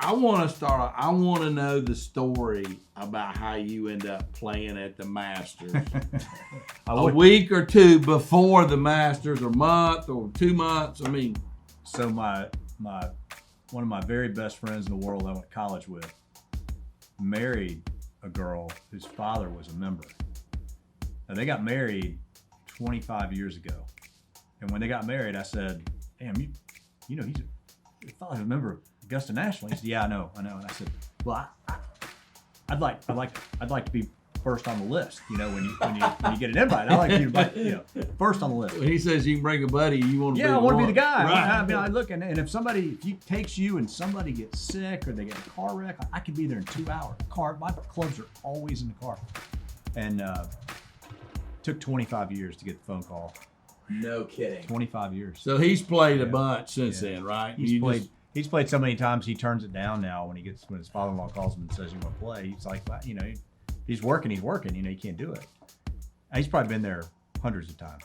I want to know the story about how you end up playing at the Masters. A week or two before the Masters, or month or 2 months. I mean, so my one of my very best friends in the world I went to college with married a girl whose father was a member. Now, they got married 25 years ago. And when they got married, I said, damn, you know, your father's a member of Augusta National. He said, yeah, I know. And I said, well, I'd like to be first on the list. You know, when you get an invite, I like you to be, first on the list. When he says you can bring a buddy, you want to be the I want to be the guy. Right. I mean, I look, and if he takes you and somebody gets sick or they get a car wreck, I could be there in 2 hours. My clubs are always in the car. And took 25 years to get the phone call. No kidding. 25 years. So he's played a bunch since then, right? He's played so many times he turns it down now when his father-in-law calls him and says you want to play. He's like, well, he's working, he can't do it. He's probably been there hundreds of times.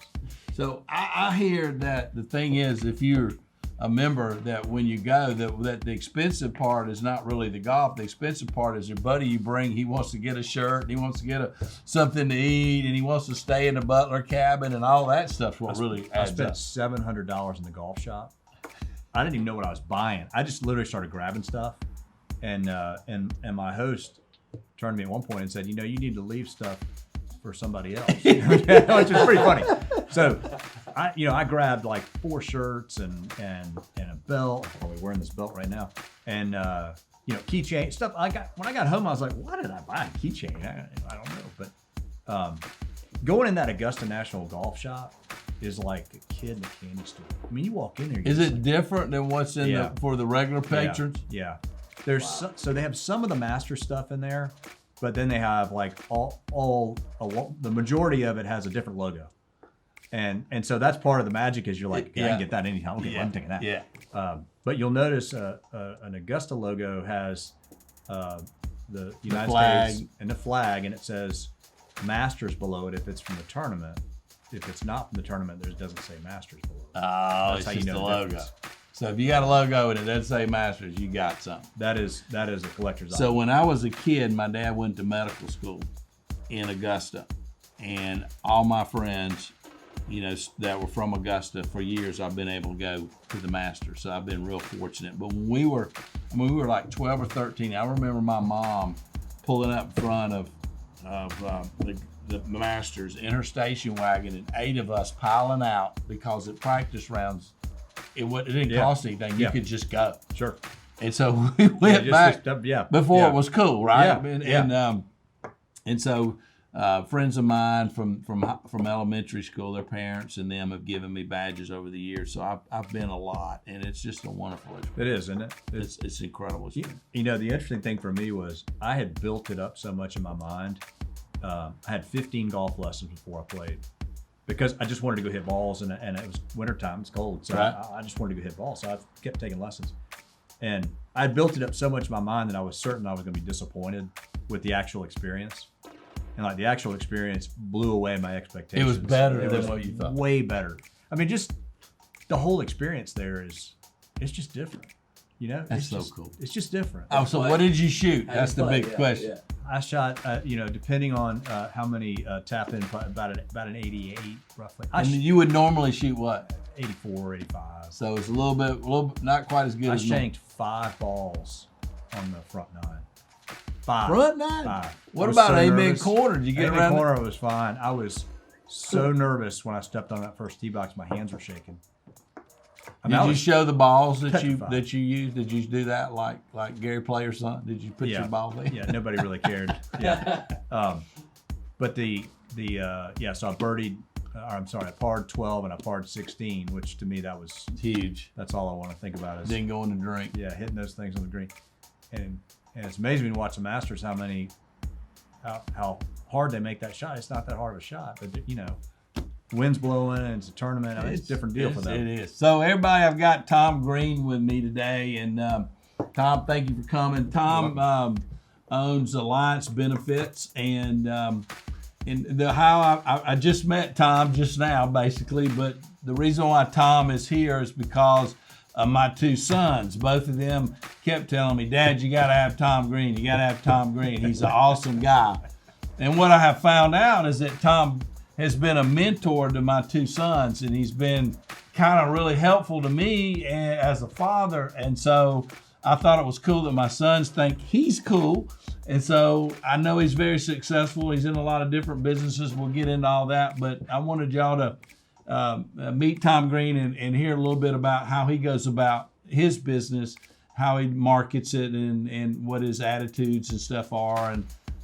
So I hear that the thing is, if you're a member, that when you go, that the expensive part is not really the golf. The expensive part is your buddy you bring. He wants to get a shirt, and he wants to get something to eat, and he wants to stay in the butler cabin, and all that stuff's what really adds up. I spent $700 in the golf shop. I didn't even know what I was buying. I just literally started grabbing stuff, and my host turned to me at one point and said, you need to leave stuff for somebody else, which is pretty funny. So I grabbed like 4 shirts and a belt. I'm probably wearing this belt right now, and keychain stuff. When I got home, I was like, why did I buy a keychain? I don't know, but going in that Augusta National golf shop is like a kid in a candy store. I mean, you walk in there. Is it different than what's in for the regular patrons? Yeah. There's so they have some of the master stuff in there, but then they have like the majority of it has a different logo, and so that's part of the magic. Is you're like, I can get that anytime. Okay, I'm taking that. Yeah. But you'll notice an Augusta logo has the United States and the flag, and it says Masters below it if it's from the tournament. If it's not from the tournament, it doesn't say Masters below it. Oh, it's just the logo. Difference. So if you got a logo and it doesn't say Masters, you got something. That is a collector's item. So when I was a kid, my dad went to medical school in Augusta, and all my friends, that were from Augusta for years, I've been able to go to the Masters. So I've been real fortunate. But when we were like 12 or 13, I remember my mom pulling up in front of the Masters in her station wagon, and 8 of us piling out because at practice rounds, it didn't cost anything. You could just go. Sure. And so we went back before it was cool, right? Yeah. And so friends of mine from elementary school, their parents and them have given me badges over the years. So I've been a lot, and it's just a wonderful experience. It is, isn't it? It's incredible. The interesting thing for me was I had built it up so much in my mind. I had 15 golf lessons before I played because I just wanted to go hit balls, and it was wintertime, it's cold, so I just wanted to go hit balls. So I kept taking lessons, and I built it up so much in my mind that I was certain I was going to be disappointed with the actual experience, and like the actual experience blew away my expectations. It was better than what you thought. Way better. I mean, just the whole experience there it's just different. That's so cool. It's just different. Oh, so what did you shoot? That's the big question. Yeah. I shot, depending on how many tap in, about an 88 roughly. And you would normally shoot what? 84, 85. So it's a little bit, not quite as good as I shanked 5 balls on the front 9. 5. Front 9? 5. What about amen corner? Did you get around? Corner was fine. I was so nervous when I stepped on that first tee box. My hands were shaking. Did you show the balls that you used? Did you do that like Gary Player's son? Did you put your ball in? Yeah, nobody really cared. Yeah. But so I birdied. I parred 12 and I parred 16, which to me that was huge. That's all I want to think about is didn't go in the drink. Yeah, hitting those things on the green, and it's amazing when you watch the Masters how hard they make that shot. It's not that hard of a shot, but wind's blowing and it's a tournament. I mean, it's a different deal for them. It is. So everybody, I've got Tom Greene with me today, and Tom, thank you for coming. Tom owns Alliant Benefits, and I just met Tom just now, basically, but the reason why Tom is here is because my two sons. Both of them kept telling me, Dad, you got to have Tom Greene. You got to have Tom Greene. He's an awesome guy. And what I have found out is that Tom has been a mentor to my two sons, and he's been kind of really helpful to me as a father. And so I thought it was cool that my sons think he's cool. And so I know he's very successful. He's in a lot of different businesses. We'll get into all that. But I wanted y'all to meet Tom Greene and hear a little bit about how he goes about his business, how he markets it, and what his attitudes and stuff are,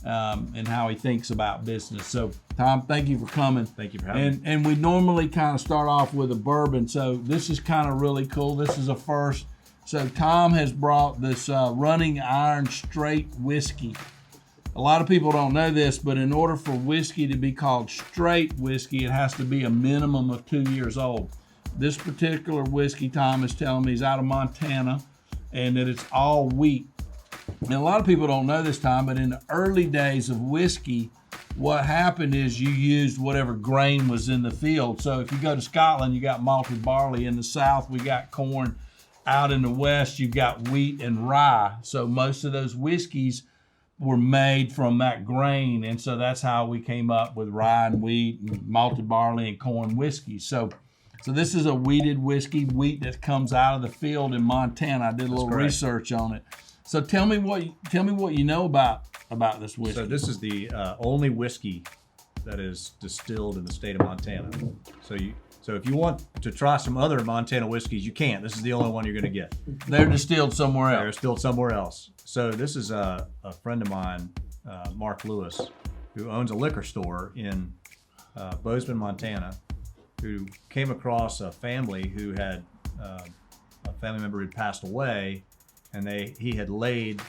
and how he thinks about business. So, Tom, thank you for coming. Thank you for having me. And we normally kind of start off with a bourbon. So this is kind of really cool. This is a first. So Tom has brought this Running Iron Straight whiskey. A lot of people don't know this, but in order for whiskey to be called straight whiskey, it has to be a minimum of 2 years old. This particular whiskey, Tom is telling me, is out of Montana, and that it's all wheat. And a lot of people don't know this, Tom, but in the early days of whiskey, what happened is you used whatever grain was in the field. So if you go to Scotland, you got malted barley. In the South, we got corn. Out in the West, you've got wheat and rye. So most of those whiskeys were made from that grain. And so that's how we came up with rye and wheat and malted barley and corn whiskey. So this is a wheated whiskey, wheat that comes out of the field in Montana. I did a little research on it. So tell me what you know about this whiskey. So this is the only whiskey that is distilled in the state of Montana. So if you want to try some other Montana whiskeys, you can't. This is the only one you're going to get. They're distilled somewhere else. They're distilled somewhere else. So this is a friend of mine, Mark Lewis, who owns a liquor store in Bozeman, Montana, who came across a family who had a family member who had passed away, and he had laid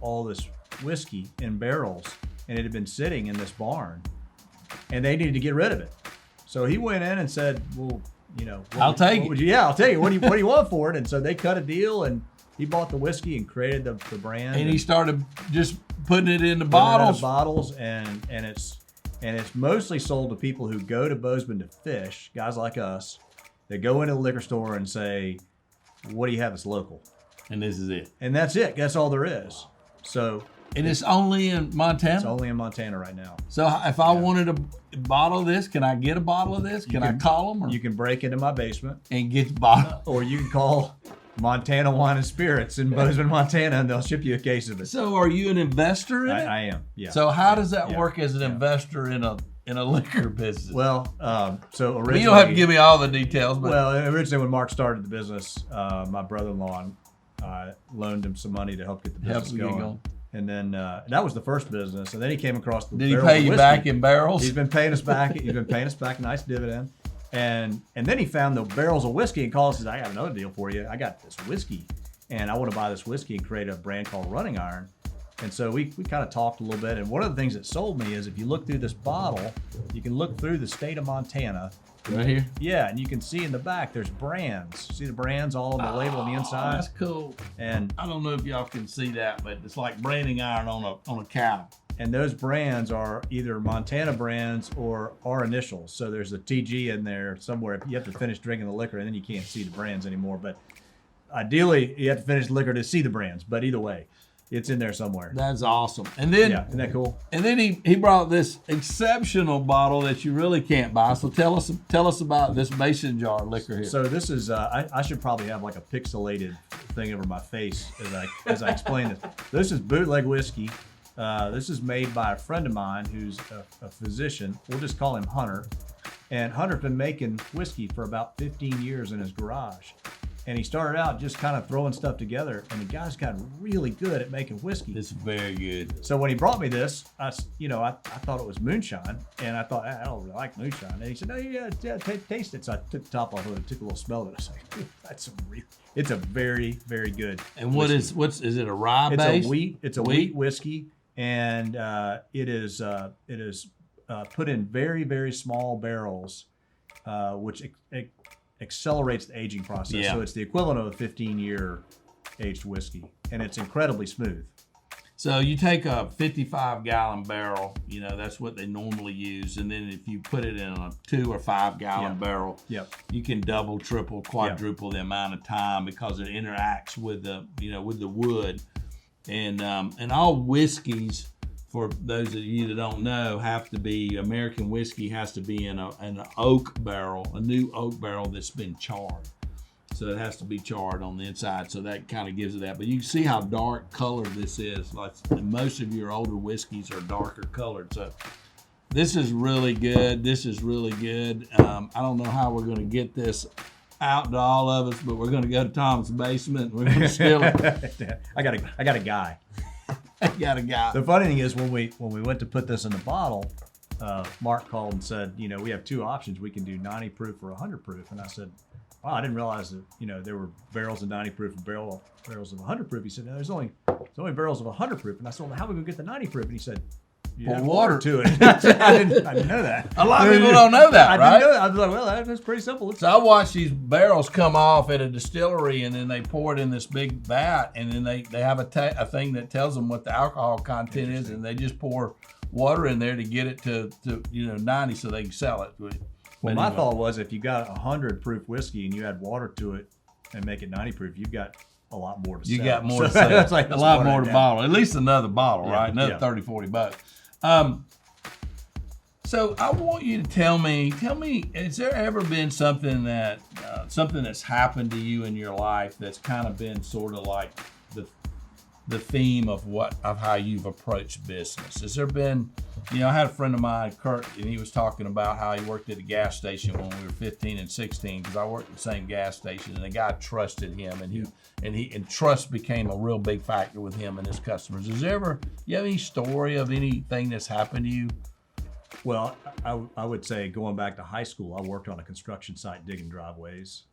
all this whiskey in barrels, and it had been sitting in this barn, and they needed to get rid of it. So he went in and said, well, I'll take it. Yeah, I'll tell you. What do you want for it? And so they cut a deal, and he bought the whiskey and created the brand. And he started just putting it in the bottles. And it's mostly sold to people who go to Bozeman to fish, guys like us, that go into the liquor store and say, what do you have that's local? And this is it. And that's it. That's all there is. So. And it's only in Montana? It's only in Montana right now. So if I wanted a bottle of this, can I get a bottle of this? Can I call them? You can break into my basement. And get the bottle. Or you can call Montana Wine and Spirits in Bozeman, Montana, and they'll ship you a case of it. So are you an investor in it? I am, yeah. So how does that work as an investor in a liquor business? Well, so originally... You don't have to give me all the details. But well, originally when Mark started the business, my brother-in-law loaned him some money to help get the business going. And then that was the first business. And then he came across the Did he pay you back in barrels? He's been paying us back. A nice dividend. And then he found the barrels of whiskey and called us and said, I got another deal for you. I got this whiskey, and I want to buy this whiskey and create a brand called Running Iron. And so we kind of talked a little bit. And one of the things that sold me is if you look through this bottle, you can look through the state of Montana. Right here? Yeah, and you can see in the back there's brands. See the brands all on the label on the inside? That's cool. And I don't know if y'all can see that, but it's like branding iron on a cow. And those brands are either Montana brands or our initials. So there's a TG in there somewhere. You have to finish drinking the liquor, and then you can't see the brands anymore. But ideally, you have to finish the liquor to see the brands. But either way, it's in there somewhere. That's awesome. And then, yeah, isn't that cool? And then he brought this exceptional bottle that you really can't buy. So tell us about this mason jar liquor here. So this is I should probably have like a pixelated thing over my face as I explain this. This is bootleg whiskey. This is made by a friend of mine who's a physician. We'll just call him Hunter. And Hunter's been making whiskey for about 15 years in his garage. And he started out just kind of throwing stuff together, and the guy's got really good at making whiskey. It's very good. So when he brought me this, I thought it was moonshine, and I thought, I don't really like moonshine. And he said, no, yeah, taste it. So I took the top off of it, took a little smell of it. I was like, it's a very, very good. And whiskey. is it a rye base? It's a wheat whiskey, and it is put in very, very small barrels, which accelerates the aging process. Yeah. So it's the equivalent of a 15-year aged whiskey, and it's incredibly smooth. So you take a 55-gallon barrel, that's what they normally use, and then if you put it in a 2 or 5-gallon barrel, you can double, triple, quadruple the amount of time because it interacts with the with the wood, and all whiskeys, for those of you that don't know, have to be American whiskey has to be in an oak barrel, a new oak barrel that's been charred. So it has to be charred on the inside, so that kind of gives it that. But you can see how dark colored this is. Like most of your older whiskeys are darker colored. So this is really good. This is really good. I don't know how we're going to get this out to all of us, but we're going to go to Tom's basement. We're going to steal it. I got a guy. I got a guy. The funny thing is, when we went to put this in the bottle, Mark called and said, we have two options. We can do 90 proof or 100 proof, and I said, wow, I didn't realize that, there were barrels of 90 proof and barrels of 100 proof. He said, no, there's only barrels of 100 proof. And I said, well, how are we going to get the 90 proof? And he said, pour water to it. I didn't know that. A lot of people don't know that, right? I didn't know that. I was like, well, that's pretty simple. So I watched these barrels come off at a distillery, and then they pour it in this big vat, and then they have a thing that tells them what the alcohol content is, and they just pour water in there to get it to 90 so they can sell it. Well, my thought was, if you got 100 proof whiskey and you add water to it and make it 90 proof, you've got a lot more to sell. You got more to sell. That's a lot more to bottle. At least another bottle, right? Another 30, 40 bucks. So I want you to tell me, has there ever been something that's happened to you in your life that's kind of been sort of like the theme of how you've approached business? Has there been, I had a friend of mine, Kurt, and he was talking about how he worked at a gas station when we were 15 and 16, because I worked at the same gas station, and the guy trusted him, and trust became a real big factor with him and his customers. You have any story of anything that's happened to you? Well, I would say, going back to high school, I worked on a construction site digging driveways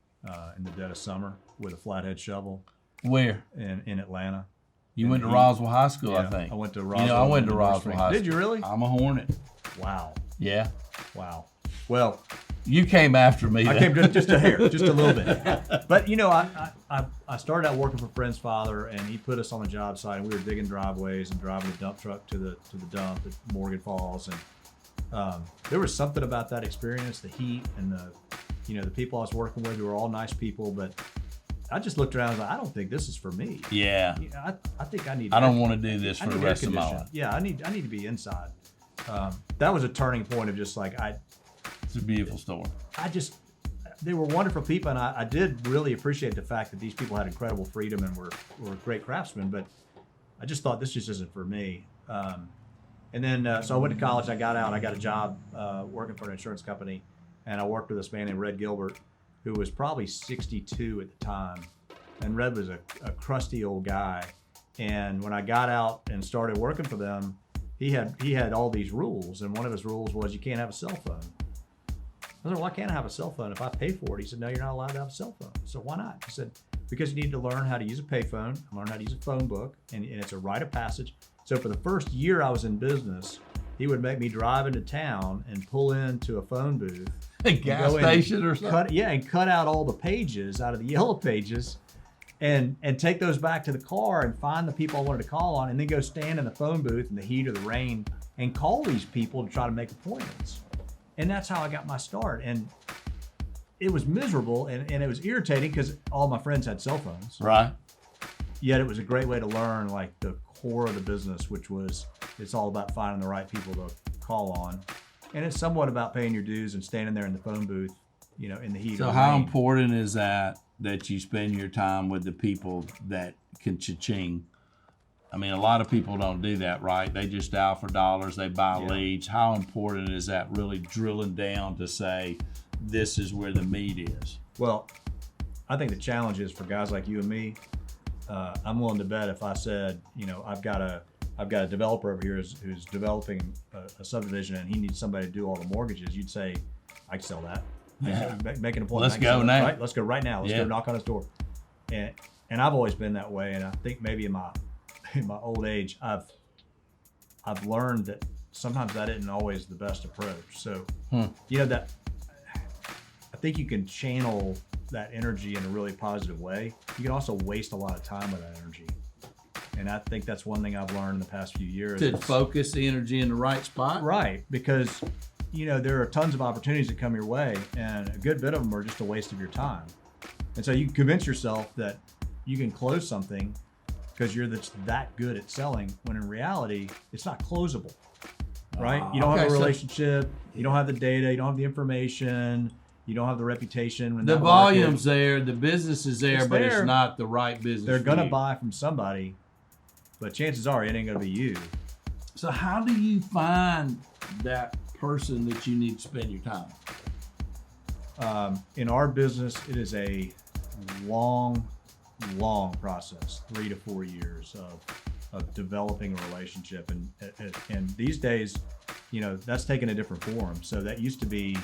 in the dead of summer with a flathead shovel. Where? In Atlanta. You went to Roswell High School, yeah, I think. I went to Roswell. I went to Roswell High School. Did you really? I'm a Hornet. Wow. Yeah. Wow. Well, you came after me. I came just a hair, just a little bit. But I started out working for Friend's father, and he put us on a job site, and we were digging driveways and driving a dump truck to the dump at Morgan Falls, and there was something about that experience, the heat and the people I was working with, who were all nice people, but I just looked around and was like, I don't think this is for me. Yeah. I think I need. I don't want to do this for the rest of my life. Yeah, I need to be inside. That was a turning point of just like It's a beautiful story. They were wonderful people, and I did really appreciate the fact that these people had incredible freedom and were great craftsmen. But I just thought this just isn't for me. And then so I went to college. I got out. I got a job working for an insurance company, and I worked with this man named Red Gilbert, who was probably 62 at the time. And Red was a crusty old guy. And when I got out and started working for them, he had all these rules. And one of his rules was you can't have a cell phone. I said, why can't I have a cell phone if I pay for it? He said, no, you're not allowed to have a cell phone. So why not? He said, because you need to learn how to use a payphone, learn how to use a phone book, and it's a rite of passage. So for the first year I was in business, he would make me drive into town and pull into a phone booth. A gas station or something? And cut out all the pages out of the yellow pages and take those back to the car and find the people I wanted to call on, and then go stand in the phone booth in the heat or the rain and call these people to try to make appointments. And that's how I got my start. And it was miserable and it was irritating because all my friends had cell phones. Right. Yet it was a great way to learn like the core of the business, which was it's all about finding the right people to call on. And it's somewhat about paying your dues and standing there in the phone booth, in the heat. So how important is that you spend your time with the people that can cha-ching? I mean, a lot of people don't do that, right? They just dial for dollars, they buy leads. How important is that really drilling down to say, this is where the meat is? Well, I think the challenge is for guys like you and me. I'm willing to bet if I said, I've got a developer over here who's developing a subdivision and he needs somebody to do all the mortgages, you'd say, I can sell that. Yeah. Make an appointment. Let's go now. Right? Let's go right now. Let's go knock on his door. And I've always been that way. And I think maybe in my old age, I've learned that sometimes that isn't always the best approach. So, that I think you can channel that energy in a really positive way. You can also waste a lot of time with that energy. And I think that's one thing I've learned in the past few years. To focus the energy in the right spot. Right, because there are tons of opportunities that come your way, and a good bit of them are just a waste of your time. And so you convince yourself that you can close something because you're that good at selling, when in reality, it's not closable, right? You don't have a relationship, you don't have the data, you don't have the information, you don't have the reputation. The volume's there, the business is there, but it's not the right business. They're going to buy from somebody, but chances are it ain't going to be you. So how do you find that person that you need to spend your time? In our business, it is a long process, 3 to 4 years of developing a relationship. And these days, that's taken a different form. So that used to be,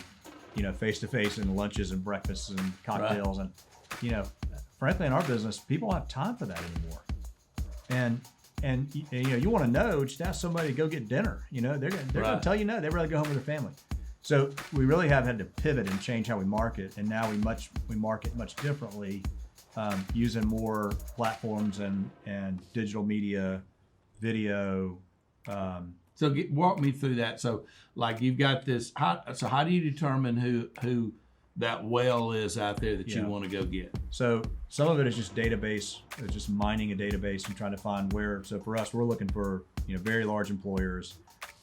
face-to-face and lunches and breakfasts and cocktails. Right. And, frankly, in our business, people don't have time for that anymore. And you want to know, just ask somebody to go get dinner. They're going to tell you no. They'd rather go home with their family. So we really have had to pivot and change how we market. And now we market much differently, using more platforms and digital media, video. So walk me through that. So like you've got this, how do you determine who that well is out there that you want to go get? So some of it is just database, just mining a database and trying to find where. So for us, we're looking for very large employers,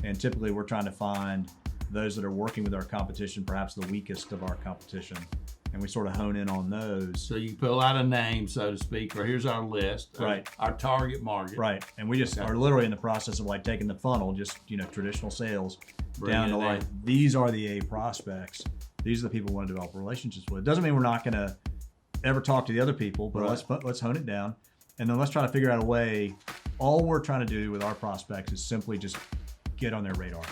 and typically we're trying to find those that are working with our competition, perhaps the weakest of our competition, and we sort of hone in on those. So you pull out a name, so to speak, or here's our list, right? Our target market, right? And we just are literally in the process of like taking the funnel, just traditional sales, down to like these are the A prospects. These are the people we want to develop relationships with. It doesn't mean we're not going to ever talk to the other people, but let's hone it down, and then let's try to figure out a way. All we're trying to do with our prospects is simply just get on their radar.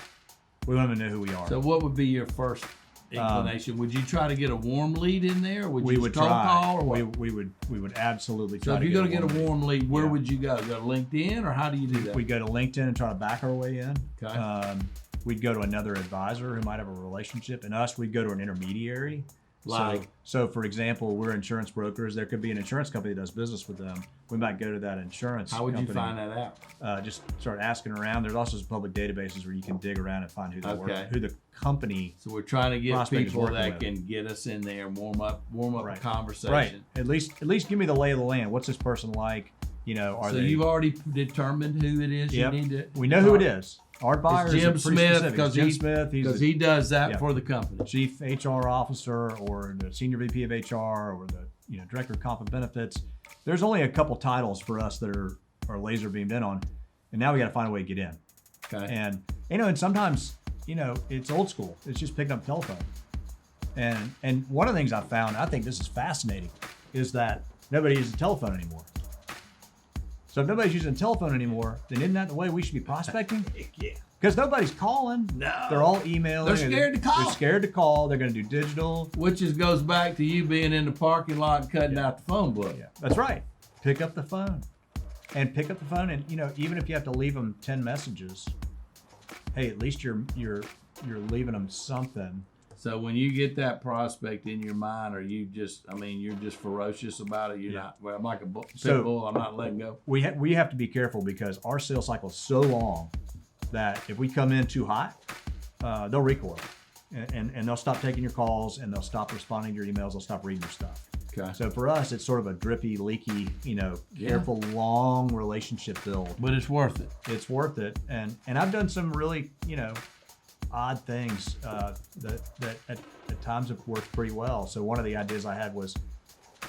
We want them to know who we are. So what would be your first inclination? Would you try to get a warm lead in there? Would we you would cold try. Call, or what? We would absolutely try. So if you're going to get a warm lead, where would you go? Go to LinkedIn, or how do you do that? We'd go to LinkedIn and try to back our way in. Okay. We'd go to another advisor who might have a relationship, and we'd go to an intermediary. So for example, we're insurance brokers. There could be an insurance company that does business with them. We might go to that insurance company. How would you find that out? Just start asking around. There's also some public databases where you can dig around and find who the company. So we're trying to get people that can get us in there, warm up a conversation. Right. At least give me the lay of the land. What's this person like? You've already determined who it is. Yep. You need to. We know who it is. Our buyer is Jim Smith, because he does that for the company. Chief HR officer, or the senior VP of HR, or the director of comp and benefits. There's only a couple titles for us that are laser beamed in on, and now we got to find a way to get in. Okay. And sometimes it's old school. It's just picking up the telephone. And one of the things I found, I think this is fascinating, is that nobody uses the telephone anymore. So if nobody's using the telephone anymore, then isn't that the way we should be prospecting? Yeah. Because nobody's calling. No. They're all emailing. They're scared to call. They're scared to call. They're going to do digital. Which goes back to you being in the parking lot and cutting out the phone book. Yeah, that's right. Pick up the phone. And even if you have to leave them 10 messages, hey, at least you're leaving them something. So when you get that prospect in your mind, are you you're just ferocious about it? You're not, well, I'm like a pit bull, I'm not letting go. We have to be careful because our sales cycle is so long that if we come in too hot, they'll recoil. And they'll stop taking your calls, and they'll stop responding to your emails, they'll stop reading your stuff. Okay. So for us, it's sort of a drippy, leaky, careful, long relationship build. But it's worth it. It's worth it. And I've done some really, odd things that at times have worked pretty well. So one of the ideas I had was,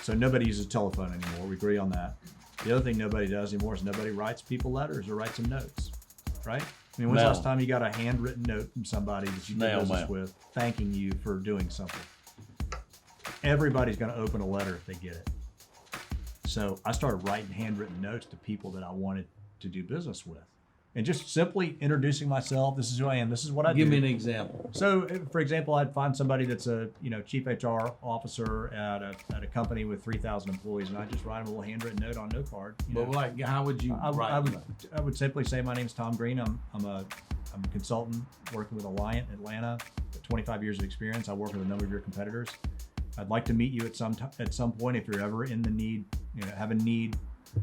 so nobody uses telephone anymore. We agree on that. The other thing nobody does anymore is nobody writes people letters or writes them notes, right? I mean, when's the last time you got a handwritten note from somebody that you did business with thanking you for doing something? Everybody's going to open a letter if they get it. So I started writing handwritten notes to people that I wanted to do business with. And just simply introducing myself. This is who I am. This is what I do. Give me an example. So, for example, I'd find somebody that's a chief HR officer at a company with 3,000 employees, and I just write them a little handwritten note on a note card. But how would you write? I would simply say, my name's Tom Greene. I'm a consultant working with Alliant Atlanta. 25 years of experience. I work with a number of your competitors. I'd like to meet you at some point if you're ever in the need, have a need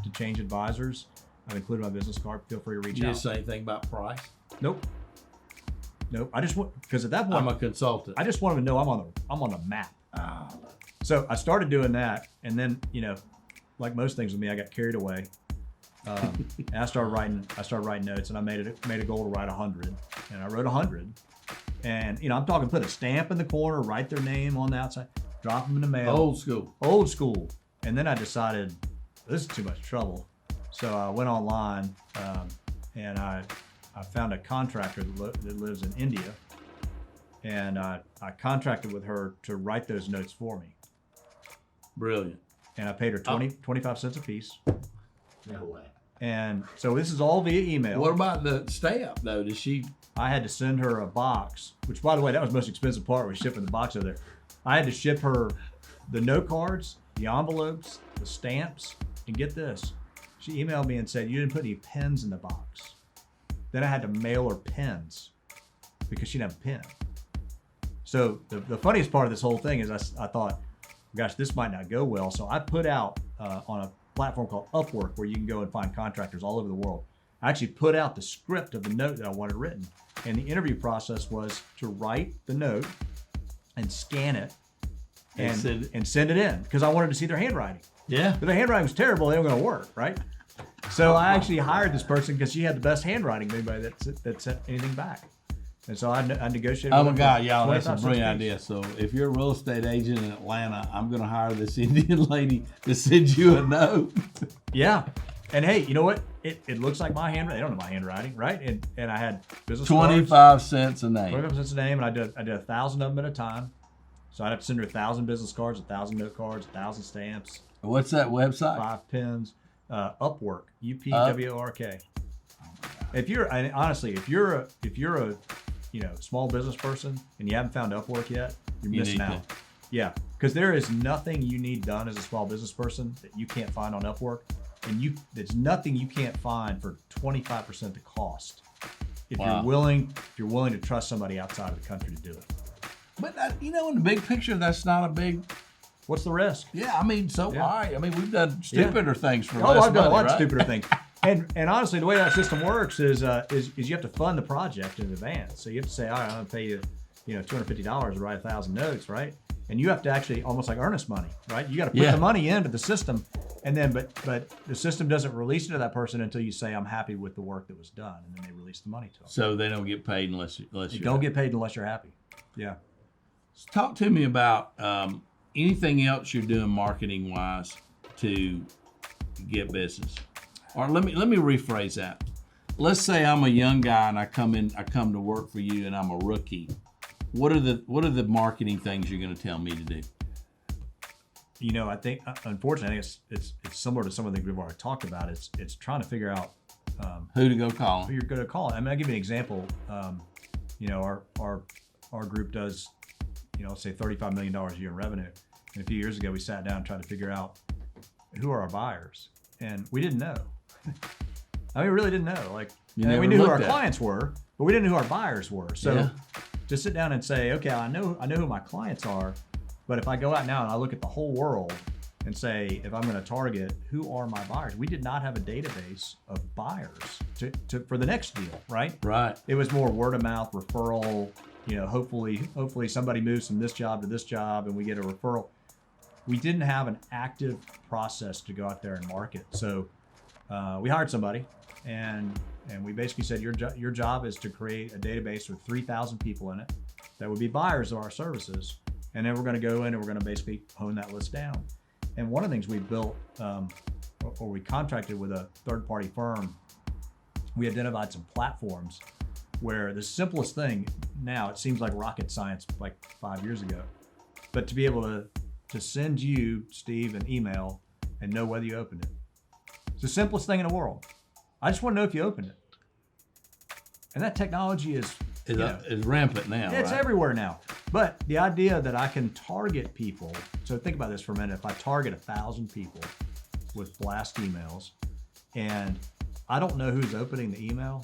to change advisors. I've included my business card. Feel free to reach You out. didn't say anything about price? Nope. I just want, because at that point, I'm a consultant. I just want them to know I'm on the map. So I started doing that, and then like most things with me, I got carried away, and I started writing notes, and I made a goal to write 100, and I wrote 100, and I'm talking put a stamp in the corner, write their name on the outside, drop them in the mail. Old school. And then I decided this is too much trouble, so I went online, and I found a contractor that lives in India, and I contracted with her to write those notes for me. Brilliant. And I paid her 25 cents a piece. No way. And so this is all via email. What about the stamp though? Did she? I had to send her a box, which by the way, that was the most expensive part, was shipping the box over there. I had to ship her the note cards, the envelopes, the stamps, and get this. She emailed me and said, you didn't put any pens in the box. Then I had to mail her pens because she didn't have a pen. So the funniest part of this whole thing is I thought, gosh, this might not go well. So I put out on a platform called Upwork, where you can go and find contractors all over the world. I actually put out the script of the note that I wanted written. And the interview process was to write the note and scan it and send it in, because I wanted to see their handwriting. Yeah. But their handwriting was terrible. They weren't going to work, right? So I actually hired this person because she had the best handwriting of anybody that sent anything back. And so I negotiated. Oh with my her God, for y'all, that's a 25 brilliant cents idea. So if you're a real estate agent in Atlanta, I'm going to hire this Indian lady to send you a note. Yeah. And hey, you know what? It looks like my handwriting. They don't know my handwriting, right? And I had business 25 cards, cents a name. 25 cents a name, and I did 1,000 of them at a time. So I'd have to send her 1,000 business cards, 1,000 note cards, 1,000 stamps, What's that website? 5 pens. Upwork, UPWORK. If you're a small business person and you haven't found Upwork yet, you're missing out. Yeah, because there is nothing you need done as a small business person that you can't find on Upwork, and there's nothing you can't find for 25% the cost if you're willing to trust somebody outside of the country to do it. But in the big picture, that's not a big. What's the risk? Yeah, I mean, so Yeah. why? I mean, we've done stupider things for Oh, less I've done money, a lot right? of stupider things. And honestly, the way that system works is you have to fund the project in advance. So you have to say, all right, I'm going to pay you, $250 to write 1,000 notes, right? And you have to actually almost like earnest money, right? You got to put the money into the system, and then but the system doesn't release it to that person until you say, I'm happy with the work that was done, and then they release the money to them. So they don't get paid unless you don't get paid unless you're happy. Yeah. Talk to me about anything else you're doing marketing wise to get business. Or let me rephrase that. Let's say I'm a young guy and I come to work for you and I'm a rookie. What are the marketing things you're going to tell me to do? I think unfortunately it's similar to some of the things we've already talked about. It's trying to figure out who to go call. Who you're going to call. I mean, I'll give you an example. Our group does, let's say $35 million a year in revenue. And a few years ago, we sat down and tried to figure out who are our buyers, and we didn't know. I mean, we really didn't know. We knew who our clients were, but we didn't know who our buyers were. So to sit down and say, okay, I know who my clients are, but if I go out now and I look at the whole world and say, if I'm going to target who are my buyers, we did not have a database of buyers for the next deal, right? Right. It was more word of mouth, referral. Hopefully somebody moves from this job to this job and we get a referral. We didn't have an active process to go out there and market. So we hired somebody and we basically said, your job is to create a database with 3,000 people in it that would be buyers of our services. And then we're going to go in and we're going to basically hone that list down. And one of the things we built, or we contracted with a third-party firm, we identified some platforms where the simplest thing now, it seems like rocket science like 5 years ago, but to be able to send you, Steve, an email and know whether you opened it. It's the simplest thing in the world. I just want to know if you opened it. And that technology is rampant now. It's right? everywhere now. But the idea that I can target people, so think about this for a minute. If I target 1,000 people with blast emails and I don't know who's opening the email,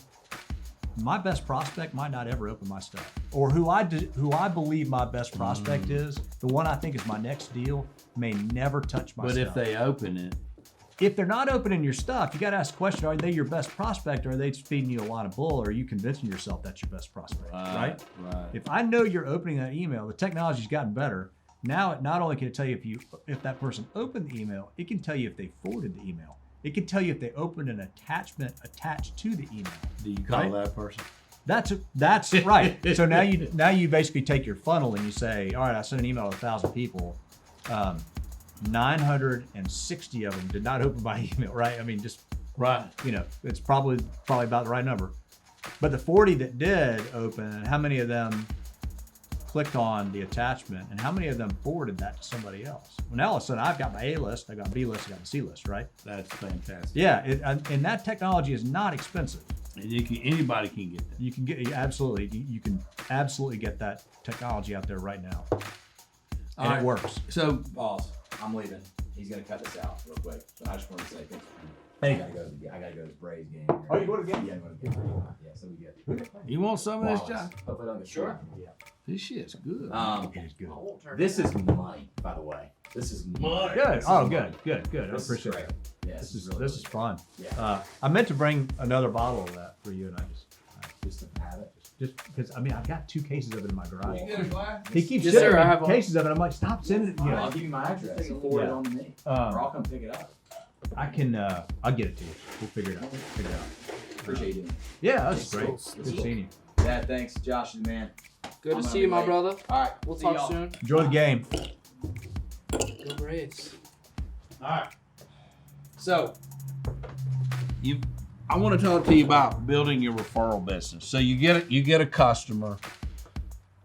my best prospect might not ever open my stuff. Or who I believe my best prospect is, the one I think is my next deal, may never touch my stuff. But if they open it, if they're not opening your stuff, you got to ask the question: are they your best prospect, or are they feeding you a lot of bull, or are you convincing yourself that's your best prospect? Right. If I know you're opening that email, the technology's gotten better. Now, it not only can it tell you if that person opened the email, it can tell you if they forwarded the email. It can tell you if they opened an attachment attached to the email. Do you call that person? That's right. So now you basically take your funnel and you say, all right, I sent an email to 1,000 people. 960 of them did not open my email, right? I mean, just right. It's probably about the right number. But the 40 that did open, how many of them clicked on the attachment, and how many of them forwarded that to somebody else? Well, now all of a sudden I've got my A list, I got B list, I got my C list, right? That's fantastic. Yeah, and that technology is not expensive. And anybody can get that. You can absolutely get that technology out there right now, and it works. So, boss, I'm leaving. He's gonna cut this out real quick. So I just want to say thanks. Hey. I gotta go to the Braves game. Oh, you going to the game? Yeah, I'm going to the game. Yeah, so we good. you want some of this, Wallace. John? Hopefully I don't get sure. Yeah. This shit's good. It's good. This is money, by the way. This is money. Good. This Oh, is good, money. good, good. I This is appreciate great. it. Yeah, This is really fun. Yeah. I meant to bring another bottle of that for you, and I Just to have it. just because I've got 2 cases of it in my garage. You get a glass? He keeps Yes, sending sir, I me have one. cases of it. I'm like, stop sending it. I'll give you my address. You forward it on to me. Or I'll come pick it up. I can. I'll get it to you. We'll figure it out. Appreciate you. Yeah, that's great. Thanks. Good seeing you. Yeah, thanks. Josh is the man. Good I'm to gonna see you, be my late. brother. All right. We'll see talk y'all. soon. Enjoy the game. Go Braves. All right. So, I want to talk to you about building your referral business. So you get a customer.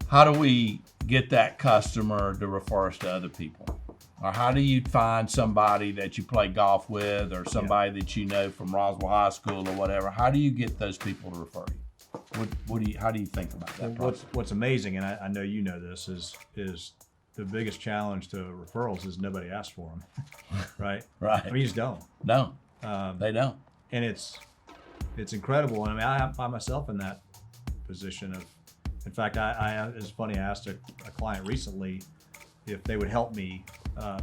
How do we get that customer to refer us to other people? Or how do you find somebody that you play golf with, or somebody that you know from Roswell High School or whatever? How do you get those people to refer you? How do you think about that process? What's amazing, and I know you know this, is the biggest challenge to referrals is nobody asks for them, right? Right. I mean, you just don't. No, they don't. And it's incredible. And I mean, I find myself in that position of, in fact, it's funny, I asked a client recently if they would help me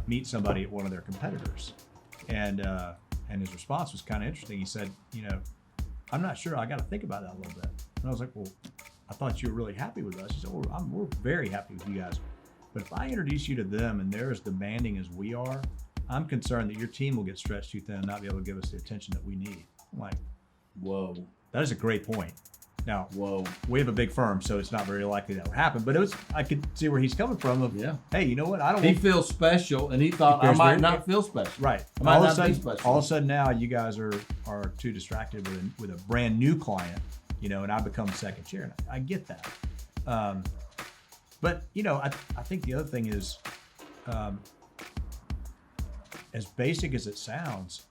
meet somebody at one of their competitors. And his response was kind of interesting. He said, I'm not sure, I got to think about that a little bit. And I was like, well, I thought you were really happy with us. He said, well, we're very happy with you guys. But if I introduce you to them and they're as demanding as we are, I'm concerned that your team will get stretched too thin and not be able to give us the attention that we need. I'm like, Whoa. that is a great point. Now, Whoa. we have a big firm, so it's not very likely that would happen. But I could see where he's coming from. Of, Yeah. hey, you know what? I don't. He want, feels special, and he thought He I feels might very- not feel special. right. I might All of a not be sudden, special. all of a sudden now you guys are too distracted with a brand new client, and I become second chair. And I get that. But I think the other thing is, as basic as it sounds,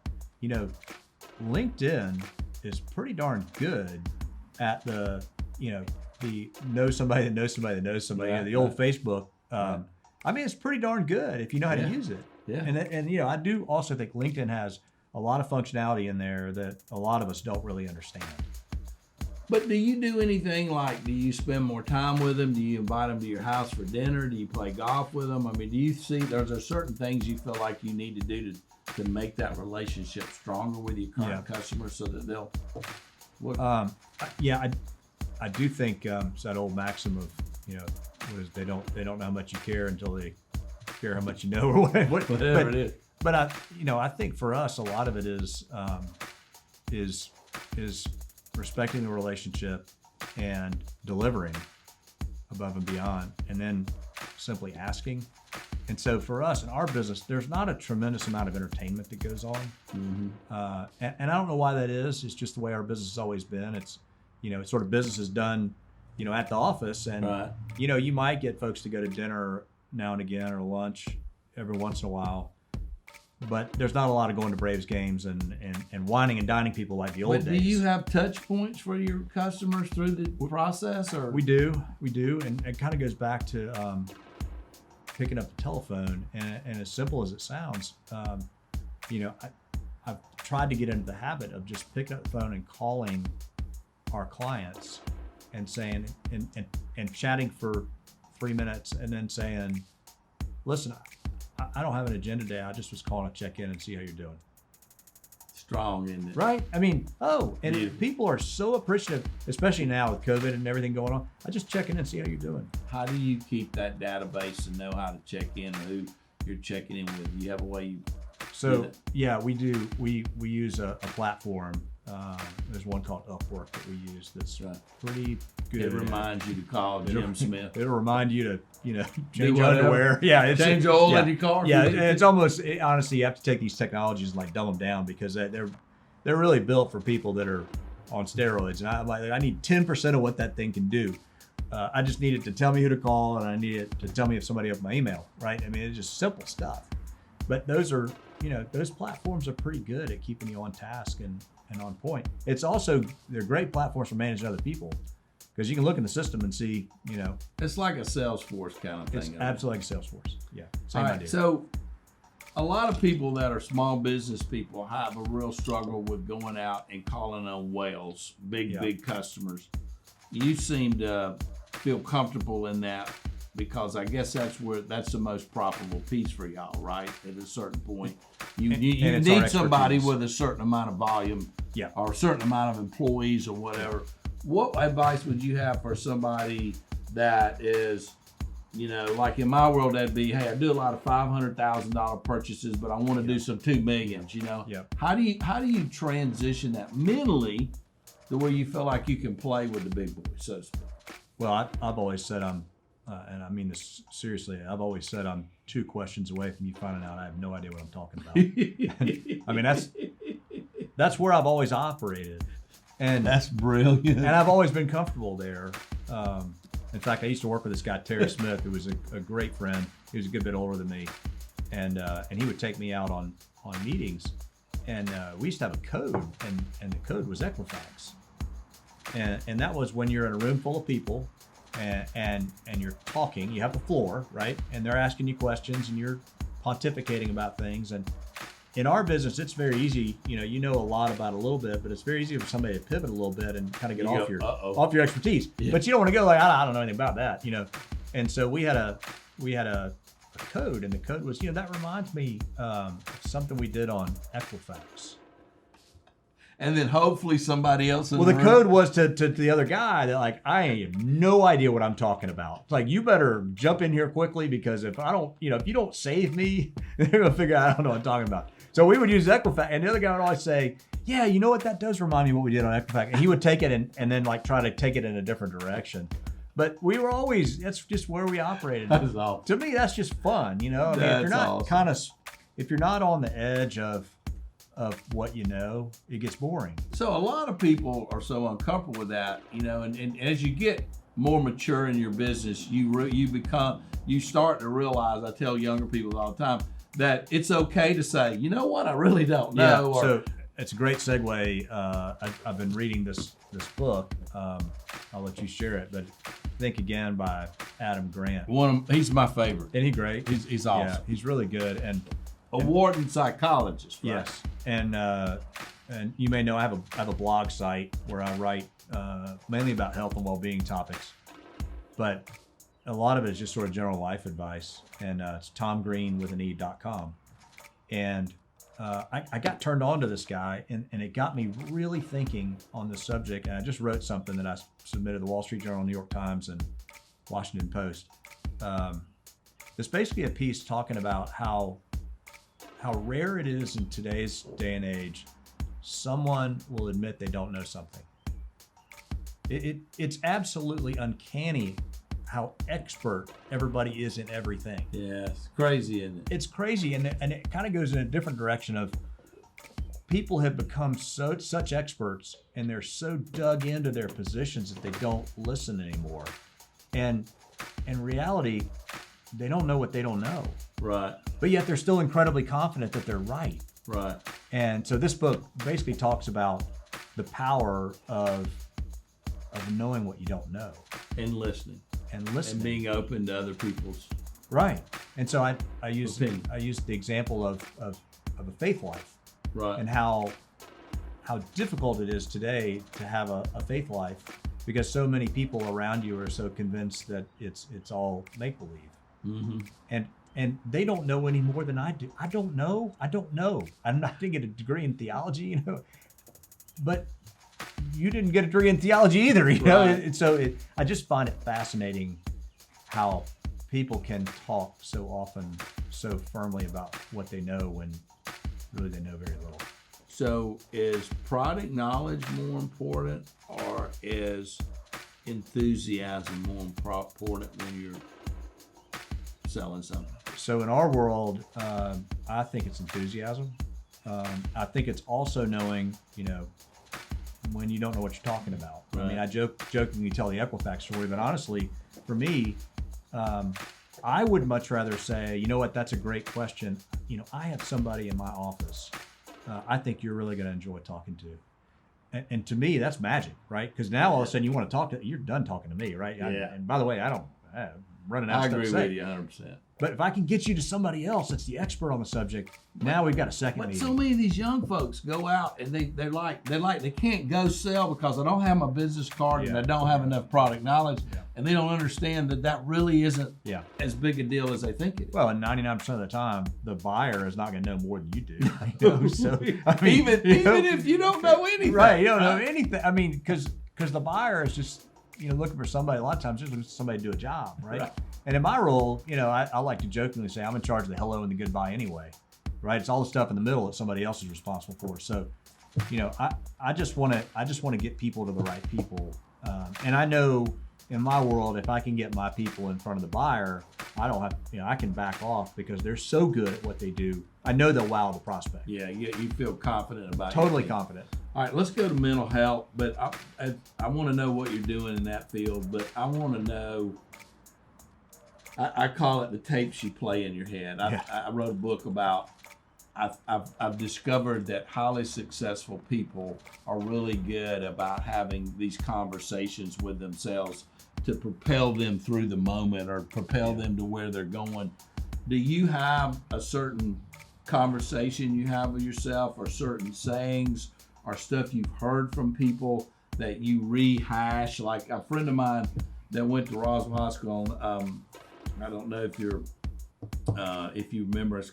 LinkedIn is pretty darn good at the know somebody that knows somebody that knows somebody. Yeah, The old right. Facebook. I mean, it's pretty darn good if you know how to use it. Yeah. And I do also think LinkedIn has a lot of functionality in there that a lot of us don't really understand. But do you do anything do you spend more time with them? Do you invite them to your house for dinner? Do you play golf with them? I mean, do you see there's certain things you feel like you need to do to make that relationship stronger with your current customers so that they'll? I do think it's that old maxim of what is they don't know how much you care until they care how much you know or Whatever it is. But I think for us a lot of it is respecting the relationship and delivering above and beyond, and then simply asking. And so for us in our business, there's not a tremendous amount of entertainment that goes on. Mm-hmm. And I don't know why that is. It's just the way our business has always been. It's, it's sort of business is done, at the office. And, Right. You might get folks to go to dinner now and again or lunch every once in a while. But there's not a lot of going to Braves games and whining and dining people like the old But days. do you have touch points for your customers through the process, or We do, and it kind of goes back to picking up the telephone, and as simple as it sounds, I've tried to get into the habit of just picking up the phone and calling our clients and saying and chatting for 3 minutes, and then saying, listen, I don't have an agenda today. I just was calling to check in and see how you're doing. strong, isn't it? Right? I mean, and Yeah. people are so appreciative, especially now with COVID and everything going on. I just check in and see how you're doing. How do you keep that database and know how to check in or who you're checking in with? You have a way you So yeah, we do. We use a platform. There's one called Upwork that we use that's Right. pretty good. It reminds you to call Jim Smith. It'll remind you to, change Do your whatever. underwear. Yeah, it's Change oil yeah, in your car. Yeah, it's almost honestly, you have to take these technologies and like dumb them down because they're really built for people that are on steroids. And I need 10% of what that thing can do. I just need it to tell me who to call, and I need it to tell me if somebody opened my email. Right? I mean, it's just simple stuff. But those are, those platforms are pretty good at keeping you on task and on point. It's also, they're great platforms for managing other people because you can look in the system and see, It's like a Salesforce kind of thing. it's isn't it? absolutely like Salesforce. Yeah, same All right, idea. so a lot of people that are small business people have a real struggle with going out and calling on whales, big customers. You seem to feel comfortable in that because I guess that's the most profitable piece for y'all, right? At a certain point, you And it's need our somebody expertise. with a certain amount of volume, Yeah. or a certain amount of employees or whatever. What advice would you have for somebody that is, like in my world, that'd be, hey, I do a lot of $500,000 purchases, but I want to do some $2 million. Yeah. How do you transition that mentally to where you feel like you can play with the big boys, so to speak? Well, I've always said and I mean this seriously, I've always said I'm 2 questions away from you finding out I have no idea what I'm talking about. I mean, that's where I've always operated. And That's brilliant. and I've always been comfortable there. In fact, I used to work with this guy, Terry Smith, who was a great friend. He was a good bit older than me. And he would take me out on meetings. And we used to have a code, and the code was Equifax. And that was when you're in a room full of people and you're talking, you have the floor, right? And they're asking you questions and you're pontificating about things. And in our business, it's very easy, you know a lot about a little bit, but it's very easy for somebody to pivot a little bit and kind of get off your expertise. Yeah. But you don't want to go like, I don't know anything about that, And so we had a code, and the code was, that reminds me of something we did on Equifax. And then hopefully somebody else in Well, the room- code was to the other guy that like, I have no idea what I'm talking about. It's like, you better jump in here quickly because if I don't, if you don't save me, they're going to figure out I don't know what I'm talking about. So we would use Equifax, and the other guy would always say, yeah, you know what, that does remind me of what we did on Equifax. And he would take it and then like try to take it in a different direction. But we were always, that's just where we operated. That is awesome. To me, that's just fun, I mean, if That's you're not awesome. if you're not on the edge of what it gets boring. So a lot of people are so uncomfortable with that, and as you get more mature in your business, you start to realize, I tell younger people all the time, that it's okay to say, you know what, I really don't know. or, So it's a great segue. I've been reading this book. I'll let you share it, but Think Again by Adam Grant. he's my favorite. Isn't he great? He's awesome. Yeah, he's really good. And Award-winning psychologist, right? yes, and you may know I have a blog site where I write mainly about health and well-being topics, but a lot of it is just sort of general life advice. And it's tomgreen.com. And I got turned on to this guy, and it got me really thinking on the subject. And I just wrote something that I submitted to the Wall Street Journal, New York Times, and Washington Post. It's basically a piece talking about how rare it is in today's day and age someone will admit they don't know something. It's absolutely uncanny how expert everybody is in everything. Yeah, it's crazy, isn't it? It's crazy, and it kind of goes in a different direction of people have become such experts, and they're so dug into their positions that they don't listen anymore. And in reality, they don't know what they don't know. Right, But yet they're still incredibly confident that they're right. right. And so this book basically talks about the power of knowing what you don't know And listening. and And listening. being open to other people's. Right. And so I used Opinion. the example of a faith life Right. and how difficult it is today to have a faith life because so many people around you are so convinced that it's all make believe. Mm-hmm. And and they don't know any more than I do. I don't know. I didn't get a degree in theology, but you didn't get a degree in theology either, know. Right. I just find it fascinating how people can talk so often, so firmly about what they know when really they know very little. So is product knowledge more important, or is enthusiasm more important when you're selling something? So in our world, I think it's enthusiasm. I think it's also knowing, when you don't know what you're talking about. Right. I mean, I jokingly tell the Equifax story, but honestly, for me, I would much rather say, you know what, that's a great question. I have somebody in my office I think you're really going to enjoy talking to. And to me, that's magic, right? Because now all of a sudden you want to talk to, you're done talking to me, right? Yeah. And by the way, I'm running out of stuff to say. I agree with you 100%. But if I can get you to somebody else that's the expert on the subject, now we've got a second But meeting. so many of these young folks go out and they can't go sell because I don't have my business card and I don't have enough product knowledge, and they don't understand that really isn't as big a deal as they think it is. Well, and 99% of the time, the buyer is not going to know more than you do. So I mean, even if you don't know anything, right? You don't know anything. I mean, because the buyer is just looking for somebody. A lot of times, just looking for somebody to do a job, right? And in my role, I like to jokingly say I'm in charge of the hello and the goodbye anyway, right? It's all the stuff in the middle that somebody else is responsible for. So, I just want to get people to the right people, and I know in my world, if I can get my people in front of the buyer, I don't have, I can back off because they're so good at what they do. I know they'll wow the prospect. Yeah, you feel confident about it. Totally confident. All right, let's go to mental health, but I want to know what you're doing in that field, but I want to know, I call it the tapes you play in your head. I wrote a book about, I've discovered that highly successful people are really good about having these conversations with themselves to propel them through the moment or propel them to where they're going. Do you have a certain conversation you have with yourself, or certain sayings or stuff you've heard from people that you rehash? Like a friend of mine that went to Roswell High School, I don't know if if you remember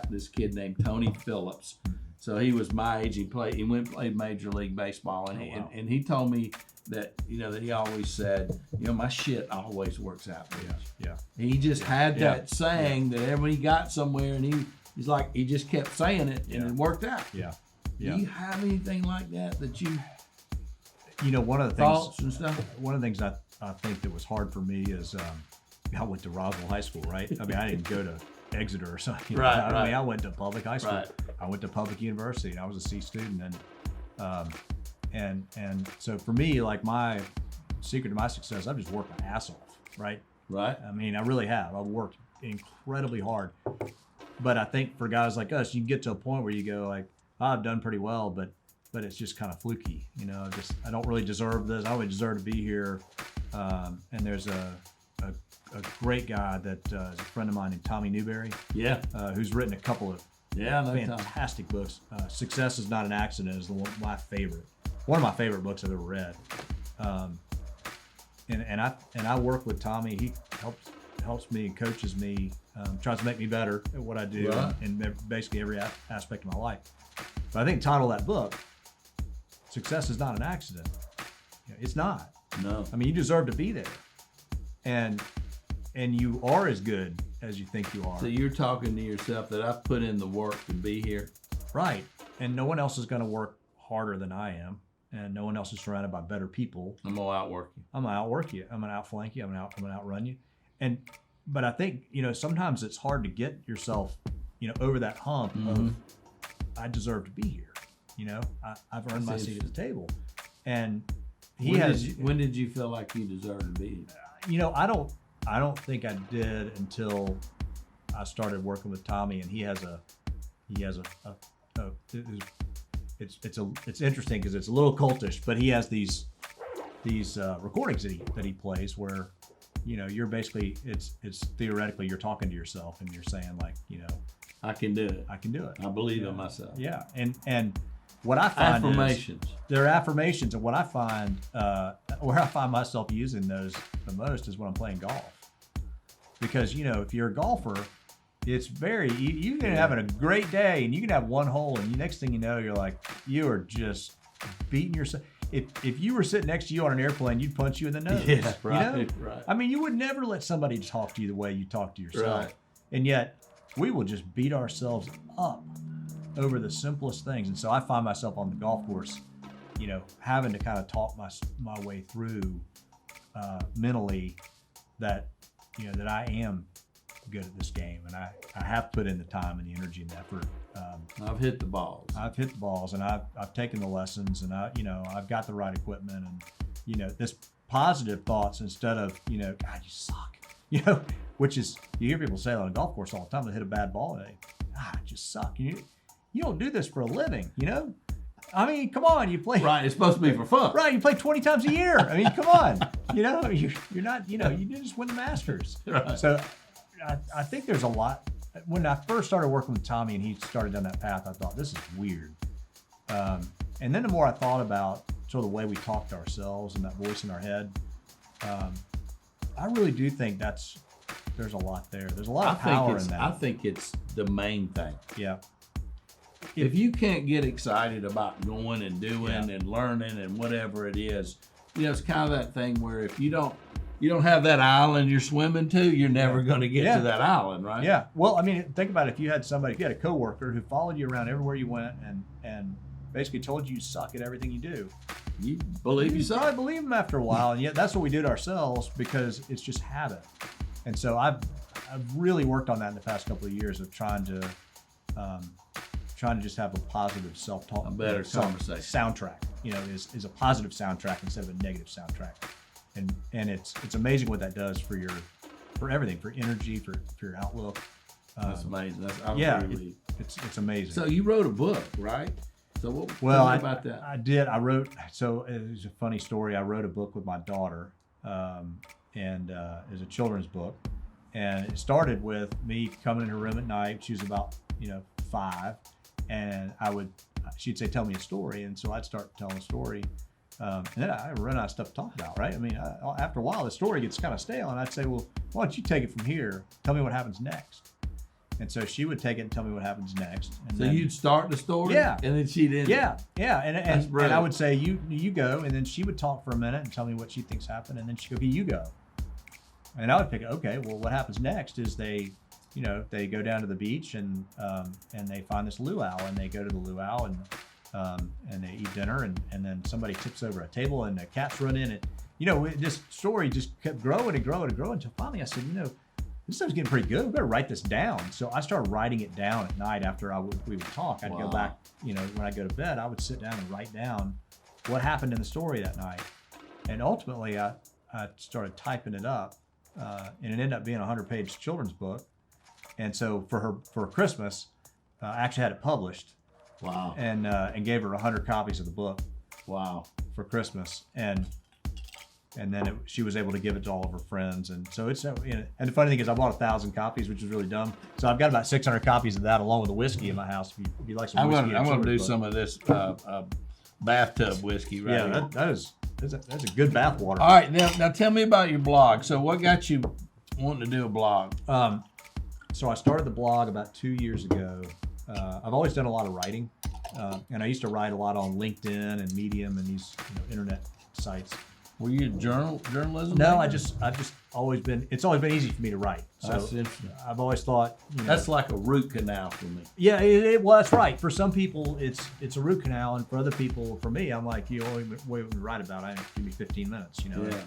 this kid named Tony Phillips. So he was my age. He went and played Major League Baseball, and he told me that that he always said, my shit always works out. Yeah. He just had that saying that when he got somewhere, and he's like, he just kept saying it, and it worked out. Yeah. Do you have anything like that you? One of the thoughts and stuff. One of the things I think that was hard for me is I went to Roswell High School, right? I mean, I didn't go to Exeter or something. Right. I mean, I went to public high school. Right. I went to public university, and I was a C student, and so for me, like, my secret to my success, I've just worked my ass off, right? Right. I mean, I really have. I've worked incredibly hard, but I think for guys like us, you get to a point where you go like, I've done pretty well, but it's just kind of fluky, I don't really deserve this. I don't really deserve to be here. And there's a great guy that is a friend of mine named Tommy Newberry. Yeah. Who's written a couple of fantastic books. Success is Not an Accident is one of my favorite books I've ever read. And I work with Tommy. He helps me and coaches me, tries to make me better at what I do in basically every aspect of my life. But I think the title of that book, Success is Not an Accident. It's not. No. I mean, you deserve to be there. And you are as good as you think you are. So you're talking to yourself that I've put in the work to be here. Right. And no one else is going to work harder than I am. And no one else is surrounded by better people. I'm going to outwork you. I'm going to outwork you. I'm going to outflank you. I'm going to outrun you. But I think, sometimes it's hard to get yourself, over that hump of, I deserve to be here. I've earned my seat at the table. And when did you feel like you deserved to be here? I don't think I did until I started working with Tommy, and he has it's interesting because it's a little cultish, but he has these recordings that he plays where, you're basically, it's theoretically you're talking to yourself and you're saying like, I can do it. I can do it. I believe in myself. Yeah. And what I find affirmations. They're affirmations, and what I find, where I find myself using those the most is when I'm playing golf. Because, if you're a golfer, It's very, you can having a great day and you can have one hole and next thing you know, you're like, you are just beating yourself. If you were sitting next to you on an airplane, you'd punch you in the nose. Yeah, right, You know? right. I mean, you would never let somebody talk to you the way you talk to yourself. Right. And yet we will just beat ourselves up over the simplest things. And so I find myself on the golf course, you know, having to kind of talk my way through mentally that, you know, that I am good at this game and I have put in the time and the energy and the effort. I've hit the balls. I've hit the balls and I've taken the lessons and I've got the right equipment and, you know, this positive thoughts instead of, you know, God, you suck, you know, which is, you hear people say on a golf course all the time, they hit a bad ball and they, I just suck. You don't do this for a living, you know? I mean, come on, you play. Right, it's supposed to be for fun. Right, you play 20 times a year. I mean, come on. You know, you're not, you know, you didn't just win the Masters. Right. So I think there's a lot. When I first started working with Tommy and he started down that path, I thought, this is weird. And then the more I thought about sort of the way we talk to ourselves and that voice in our head, I really do think there's a lot there. There's a lot of power in that. I think it's the main thing. Yeah. If you can't get excited about going and doing Yeah. and learning and whatever it is, you know, it's kind of that thing where if you don't have that island you're swimming to, you're never going to get Yeah. to that island, right? Yeah. Well, I mean, think about it. If you had a coworker who followed you around everywhere you went and basically told you suck at everything you do, You believe you probably suck. believe them after a while. And yet that's what we do to ourselves because it's just habit. And so I've really worked on that in the past couple of years of trying to just have a positive self-talk, A better conversation. soundtrack. You know, is a positive soundtrack instead of a negative soundtrack. And it's amazing what that does for everything, for energy, for your outlook. That's amazing. I Yeah, really, it's amazing. so you wrote a book, right? So what? Well, tell me about that. I did. I wrote. So it was a funny story. I wrote a book with my daughter, and it was a children's book. And it started with me coming in her room at night. She was about 5, and she'd say, "Tell me a story," and so I'd start telling a story. And then I run out of stuff to talk about, right? I mean, after a while, the story gets kind of stale, and I'd say, "Well, why don't you take it from here? Tell me what happens next." And so she would take it and tell me what happens next. And So then, you'd start the story, Yeah. and then she'd end it. yeah, and I brilliant. would say, you go, and then she would talk for a minute and tell me what she thinks happened, and then she'd go, "Okay, you go." And I would pick, okay, well, what happens next is they go down to the beach and they find this luau, and they go to the luau and they eat dinner, and then somebody tips over a table and the cats run in, and this story just kept growing and growing and growing until finally I said, this stuff's getting pretty good. We better write this down. So I started writing it down at night after we would talk. I'd go back, when I go to bed, I would sit down and write down what happened in the story that night. And ultimately, I started typing it up, and it ended up being a 100-page children's book. And so for Christmas, I actually had it published. Wow. And gave her 100 copies of the book Wow. for Christmas, and then she was able to give it to all of her friends, and so it's and the funny thing is I bought 1,000 copies, which is really dumb. So I've got about 600 copies of that along with the whiskey in my house. If you like some I'm whiskey, gonna do some of this bathtub whiskey right Yeah, here. that's a good bath water. All right, now tell me about your blog. So what got you wanting to do a blog? So I started the blog about 2 years ago. I've always done a lot of writing, and I used to write a lot on LinkedIn and Medium and these internet sites. Were you journalism? No, major? I've just always been. It's always been easy for me to write. So That's interesting. I've always thought That's like a root canal for me. Yeah, well, that's right. For some people, it's a root canal, and for other people, for me, I'm like, you only way to write about it. Give me 15 minutes, Yeah.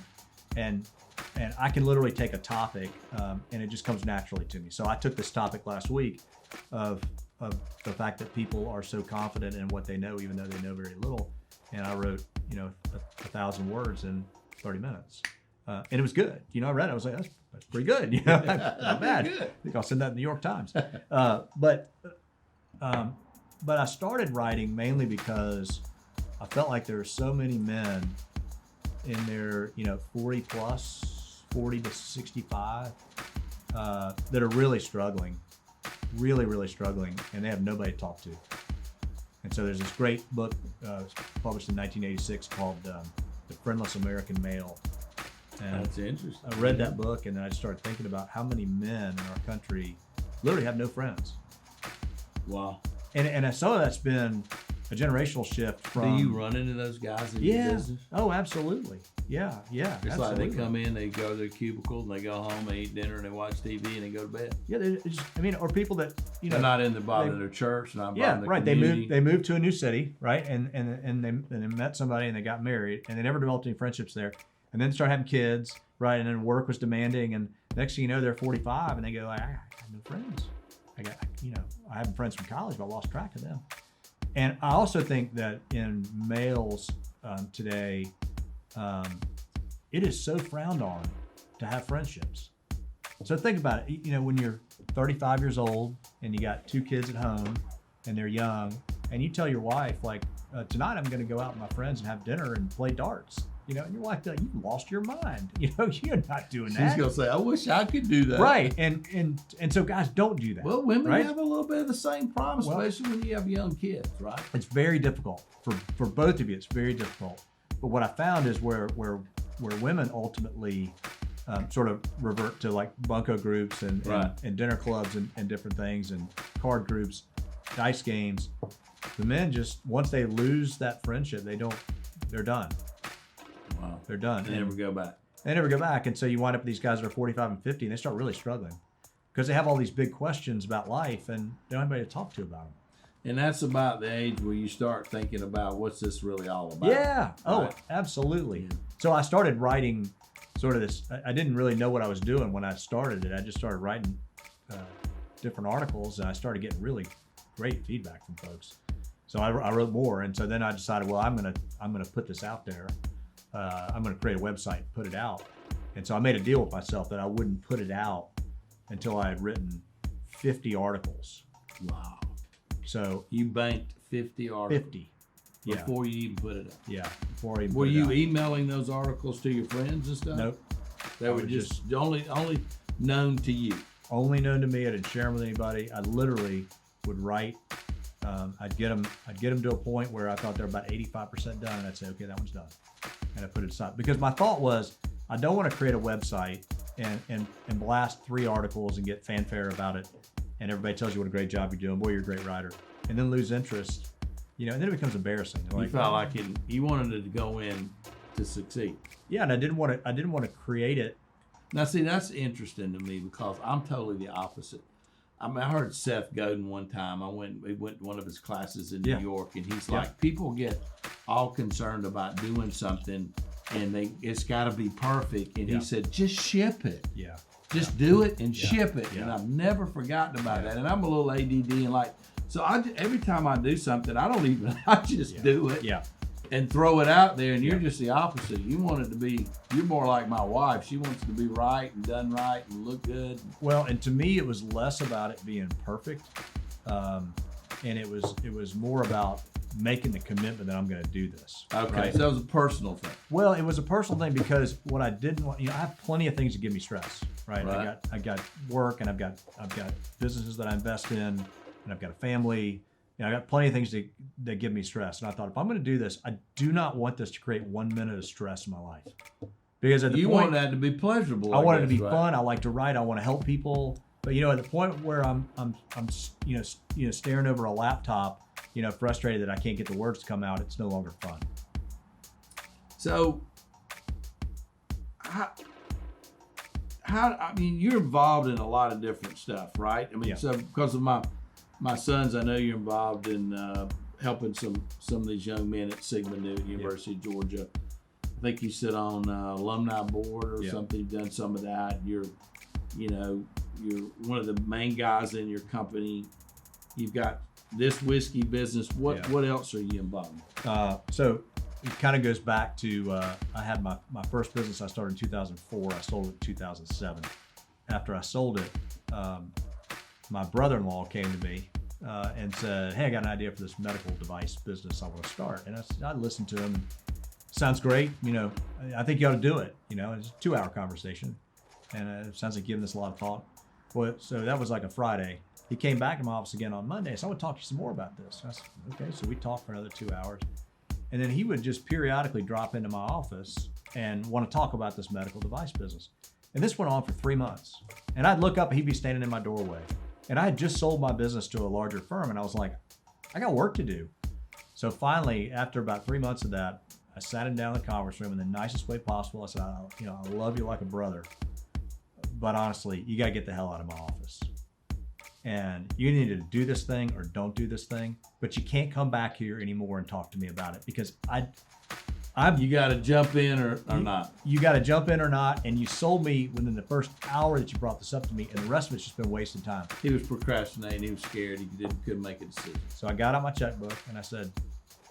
And I can literally take a topic, and it just comes naturally to me. So I took this topic last week of the fact that people are so confident in what they know, even though they know very little. And I wrote, 1,000 words in 30 minutes, and it was good. I read it. I was like, that's pretty good. Not bad. Good. I think I'll send that in the New York Times. But I started writing mainly because I felt like there were so many men in their 40 plus, 40 to 65, that are really struggling, really struggling, and they have nobody to talk to. And so there's this great book published in 1986 called The Friendless American Male. And That's interesting. I read that book, and then I started thinking about how many men in our country literally have no friends. Wow. And some of that's been a generational shift from. Do you run into those guys in your business? Oh, absolutely. Yeah. It's absolutely. like they come in, they go to their cubicle, and they go home, they eat dinner, and they watch TV, and they go to bed. Yeah, or people that They're not in the bottom of their church, not yeah, in the right. community. They moved to a new city, right, and they met somebody and they got married, and they never developed any friendships there, and then started having kids, right, and then work was demanding, and next thing you know, they're 45, and they go, I have no friends. I have friends from college, but I lost track of them. And I also think that in males today, it is so frowned on to have friendships. So think about it. When you're 35 years old and you got 2 kids at home and they're young, and you tell your wife, like, tonight I'm going to go out with my friends and have dinner and play darts. And your wife, you lost your mind. You're not doing that. She's gonna say, "I wish I could do that." Right, and so guys, don't do that. Well, women right? have a little bit of the same problem, especially when you have young kids, right? It's very difficult for both of you. It's very difficult. But what I found is where women ultimately sort of revert to like bunco groups and dinner clubs and different things and card groups, dice games. The men just, once they lose that friendship, they're done. Wow. They're done. They never go back. They never go back. And so you wind up with these guys that are 45 and 50 and they start really struggling because they have all these big questions about life and they don't have anybody to talk to about them. And that's about the age where you start thinking about what's this really all about. Yeah. Right? Oh, absolutely. Yeah. So I started writing sort of this. I didn't really know what I was doing when I started it. I just started writing different articles and I started getting really great feedback from folks. So I wrote more. And so then I decided, well, I'm gonna put this out there. I'm going to create a website and put it out. And so I made a deal with myself that I wouldn't put it out until I had written 50 articles. Wow. So you banked 50 articles. 50. Before you even put it out. Yeah. Before I even Were put it you out. emailing those articles to your friends and stuff? Nope. They were just only known to you. Only known to me. I didn't share them with anybody. I literally would write. I'd get them to a point where I thought they're about 85% done, and I'd say, okay, that one's done. And I put it aside because my thought was I don't want to create a website and blast 3 articles and get fanfare about it and everybody tells you what a great job you're doing, boy, you're a great writer, and then lose interest, and then it becomes embarrassing. You felt like you wanted it to go in to succeed. Yeah, and I didn't want to create it. Now see, that's interesting to me because I'm totally the opposite. I heard Seth Godin one time. We went to one of his classes in New York, and he's like, people get all concerned about doing something, and it's got to be perfect. And he said, just ship it. Yeah. Just do it and ship it. Yeah. And I've never forgotten about that. And I'm a little ADD and so every time I do something, I just do it. Yeah. And throw it out there, and you're just the opposite. You want it to be, you're more like my wife. She wants it to be right and done right and look good. Well, and to me, it was less about it being perfect, and it was more about making the commitment that I'm going to do this. Okay, right? so that was a personal thing. Well, it was a personal thing because what I didn't want, I have plenty of things that give me stress, right? I got work, and I've got businesses that I invest in, and I've got a family. I got plenty of things that give me stress. And I thought, if I'm going to do this, I do not want this to create 1 minute of stress in my life. Because at the you point, want that to be pleasurable. I want it to be fun. I like to write. I want to help people. But at the point where I'm staring over a laptop, frustrated that I can't get the words to come out, it's no longer fun. So, you're involved in a lot of different stuff, right? So because of my sons, I know you're involved in helping some of these young men at Sigma Nu at University of Georgia. I think you sit on alumni board or something. You've done some of that. You're one of the main guys in your company. You've got this whiskey business. What else are you involved in? So it kind of goes back to I had my first business I started in 2004. I sold it in 2007. After I sold it, my brother-in-law came to me and said, hey, I got an idea for this medical device business I want to start. And I listened to him. Sounds great. I think you ought to do it. It's a 2-hour conversation. And it sounds like giving this a lot of thought. Well, so that was like a Friday. He came back in my office again on Monday. So I want to talk to you some more about this. I said, okay. So we talked for another 2 hours. And then he would just periodically drop into my office and want to talk about this medical device business. And this went on for 3 months. And I'd look up and he'd be standing in my doorway. And I had just sold my business to a larger firm, and I was like, I got work to do. So finally, after about 3 months of that, I sat him down in the conference room in the nicest way possible. I said, I love you like a brother, but honestly, you got to get the hell out of my office. And you need to do this thing or don't do this thing, but you can't come back here anymore and talk to me about it because you got to jump in or not. You got to jump in or not, and you sold me within the first hour that you brought this up to me, and the rest of it's just been wasted time. He was procrastinating. He was scared. He couldn't make a decision. So I got out my checkbook and I said,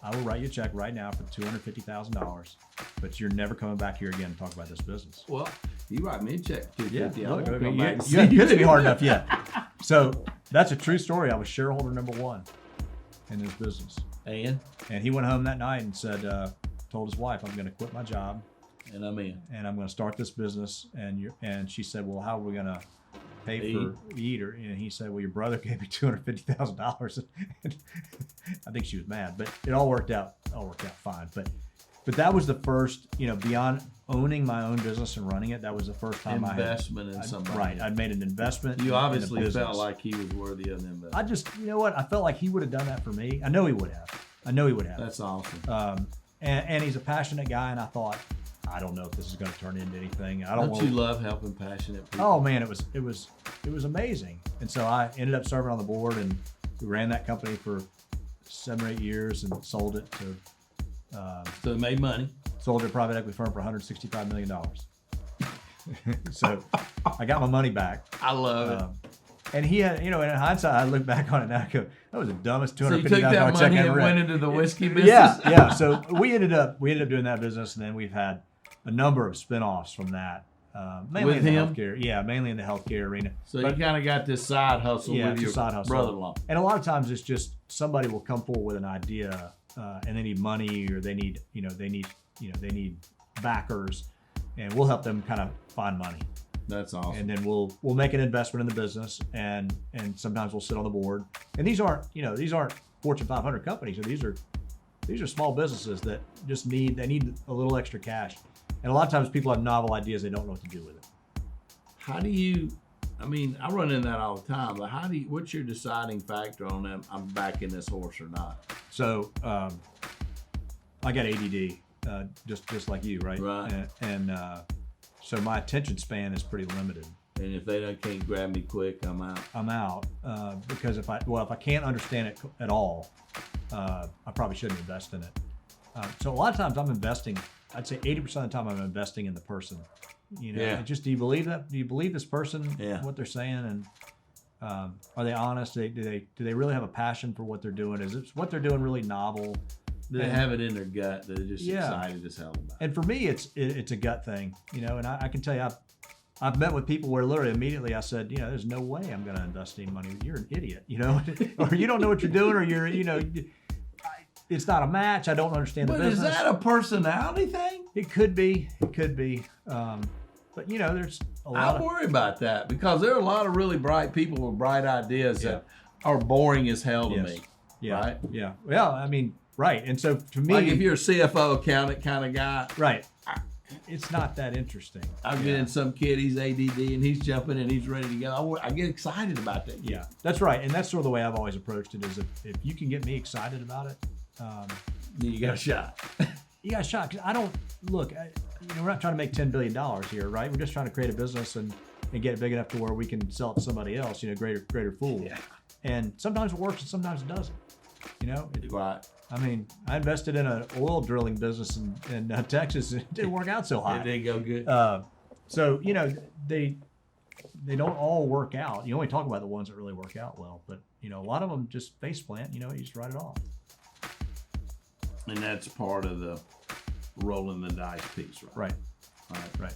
I will write you a check right now for $250,000, but you're never coming back here again to talk about this business. Well, you write me a check for $250. Yeah, I look, won't come back and you see haven't hit me too. hard enough yet. So that's a true story. I was shareholder number 1 in this business. And he went home that night and said, told his wife, I'm going to quit my job. And I'm in. And I'm going to start this business. And she said, well, how are we going to pay for eat? And he said, well, your brother gave me $250,000. I think she was mad, but it all worked out. Fine. But that was the first, beyond owning my own business and running it, that was the first time investment in somebody. Right. I'd made an investment. You obviously in a business. felt like he was worthy of an investment. I just, I felt like he would have done that for me. I know he would have. That's awesome. And he's a passionate guy, and I thought, I don't know if this is going to turn into anything. Don't you love helping passionate people? Oh man, it was amazing. And so I ended up serving on the board, and we ran that company for 7 or 8 years, and sold it to. So it made money. Sold to a private equity firm for $165 million. So I got my money back. I love it. And he had, in hindsight, I look back on it now and go, that was the dumbest $250,000 So you took that check money I ever and read. went into the whiskey business? Yeah. So we ended up doing that business, and then we've had a number of spinoffs from that. Mainly With in the him? healthcare. Yeah, mainly in the healthcare arena. So you kind of got this side hustle with it's a your side hustle. brother-in-law. And a lot of times it's just somebody will come forward with an idea, and they need money, or they need backers, and we'll help them kind of find money. That's awesome. And then we'll make an investment in the business, and sometimes we'll sit on the board. And these aren't Fortune 500 companies. These are small businesses that just need a little extra cash. And a lot of times people have novel ideas, they don't know what to do with it. How do you? I run into that all the time. But what's your deciding factor on them? I'm backing this horse or not? So I got ADD, just like you, right? Right. And so my attention span is pretty limited. And if they can't grab me quick, I'm out. I'm out because if I can't understand it at all, I probably shouldn't invest in it. So a lot of times I'm investing. I'd say 80% of the time I'm investing in the person. Yeah. Just do you believe that? Do you believe this person? Yeah. What they're saying, and are they honest? Do they really have a passion for what they're doing? Is what they're doing really novel? Do they have it in their gut? They're just excited as hell about it. And for me, it's a gut thing, And I can tell you, I've met with people where literally immediately I said, there's no way I'm going to invest any money. You're an idiot, or you don't know what you're doing, or you're, it's not a match. I don't understand the business. But is that a personality thing? It could be. But there's a lot. I worry about that because there are a lot of really bright people with bright ideas that are boring as hell to me. Yeah. Right? Yeah. Well, right. And so to me, like if you're a CFO accountant kind of guy, right, it's not that interesting. I'm getting some kid, he's ADD and he's jumping and he's ready to go. I get excited about that. Yeah, that's right. And that's sort of the way I've always approached it is if you can get me excited about it, then you got a shot. You got a shot. Because I don't, look, we're not trying to make $10 billion here, right? We're just trying to create a business and get it big enough to where we can sell it to somebody else, greater fool. Yeah. And sometimes it works and sometimes it doesn't. Right. I invested in an oil drilling business in Texas. And it didn't work out so hot. It didn't go good. So, they don't all work out. You only talk about the ones that really work out well. But, a lot of them just face plant, you just write it off. And that's part of the rolling the dice piece, right? Right.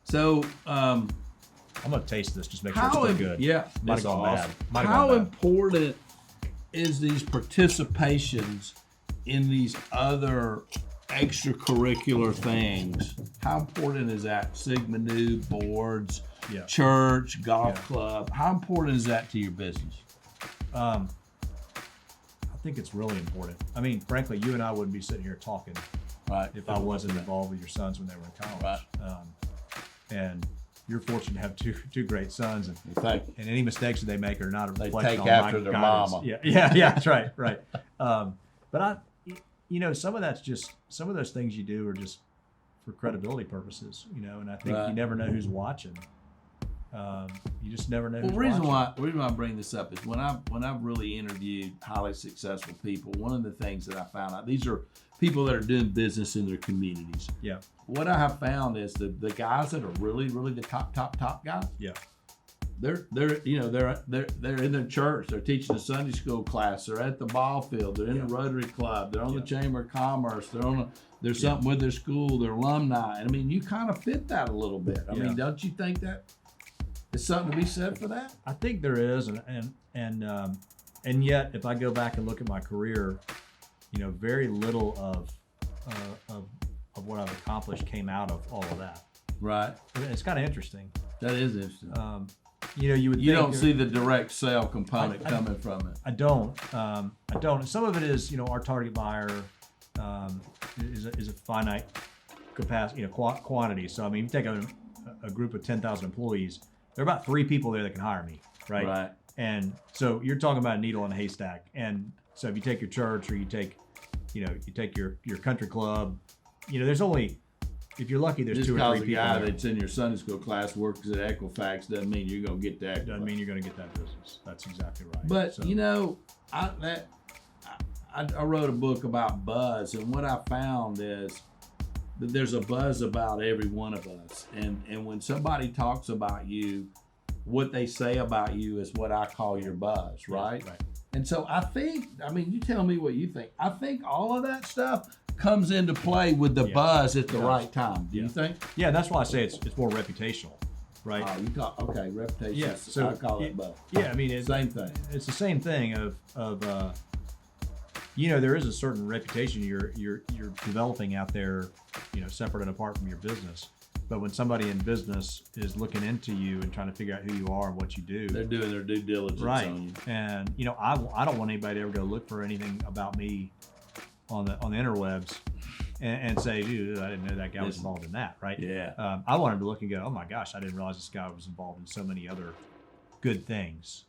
So, I'm going to taste this, just make sure it's still good. Yeah. Might have gone bad. How important is these participations in these other extracurricular things? How important is that? Sigma Nu, boards, church, golf club. How important is that to your business? I think it's really important. Frankly, you and I wouldn't be sitting here talking if I wasn't involved with your sons when they were in college. Right. And you're fortunate to have two great sons, and Thank you. and any mistakes that they make are not a They reflection take on after my their guidance. mama. Yeah, that's right. But some of that's just, some of those things you do are just for credibility purposes, and I think Right. you never know who's watching. You just never know. Well, who's reason watching. why I bring this up is when I've really interviewed highly successful people, one of the things that I found out, these are people that are doing business in their communities. Yeah. What I have found is the guys that are really the top guys. Yeah. They're in their church. They're teaching a Sunday school class. They're at the ball field. They're in the Rotary Club. They're on the Chamber of Commerce. There's something with their school. Their alumni. And I mean, you kind of fit that a little bit. I mean, don't you think that there's something to be said for that? I think there is, and yet if I go back and look at my career, very little of what I've accomplished came out of all of that. Right. It's kind of interesting. That is interesting. You would. You think don't see the direct sale component coming from it. I don't. And some of it is, our target buyer is a finite capacity, quantity. So I mean, if you take a group of 10,000 employees, there are about 3 people there that can hire me, right? Right. And so you're talking about a needle in a haystack. And so if you take your church, or you take your country club, there's only, if you're lucky, there's Just 2 or 3 because a people guy there. that's in your Sunday school class works at Equifax doesn't mean you're going to get that. Doesn't mean you're going to get that business. That's exactly right. But So- I wrote a book about buzz, and what I found is that there's a buzz about every one of us, and when somebody talks about you, what they say about you is what I call your buzz, right? Right. And so you tell me what you think. I think all of that stuff comes into play with the buzz at the right time. Do you think? Yeah, that's why I say it's more reputational, right? Oh, okay, reputation. Yeah, so I call it buzz. Yeah, I mean, Same thing. It's the same thing of there is a certain reputation you're developing out there, separate and apart from your business. But when somebody in business is looking into you and trying to figure out who you are and what you do, They're doing their due diligence right? on you. And I don't want anybody to ever go look for anything about me on the interwebs and say, dude, I didn't know that guy was involved in that, right? Yeah. I want him to look and go, oh my gosh, I didn't realize this guy was involved in so many other good things,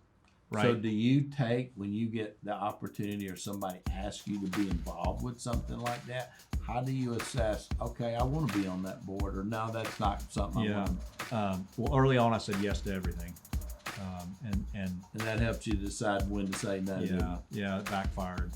right? So do you take, when you get the opportunity or somebody asks you to be involved with something like that, how do you assess, okay, I want to be on that board, or no, that's not something I want? Well, early on I said yes to everything. And that helps you decide when to say no. it backfired.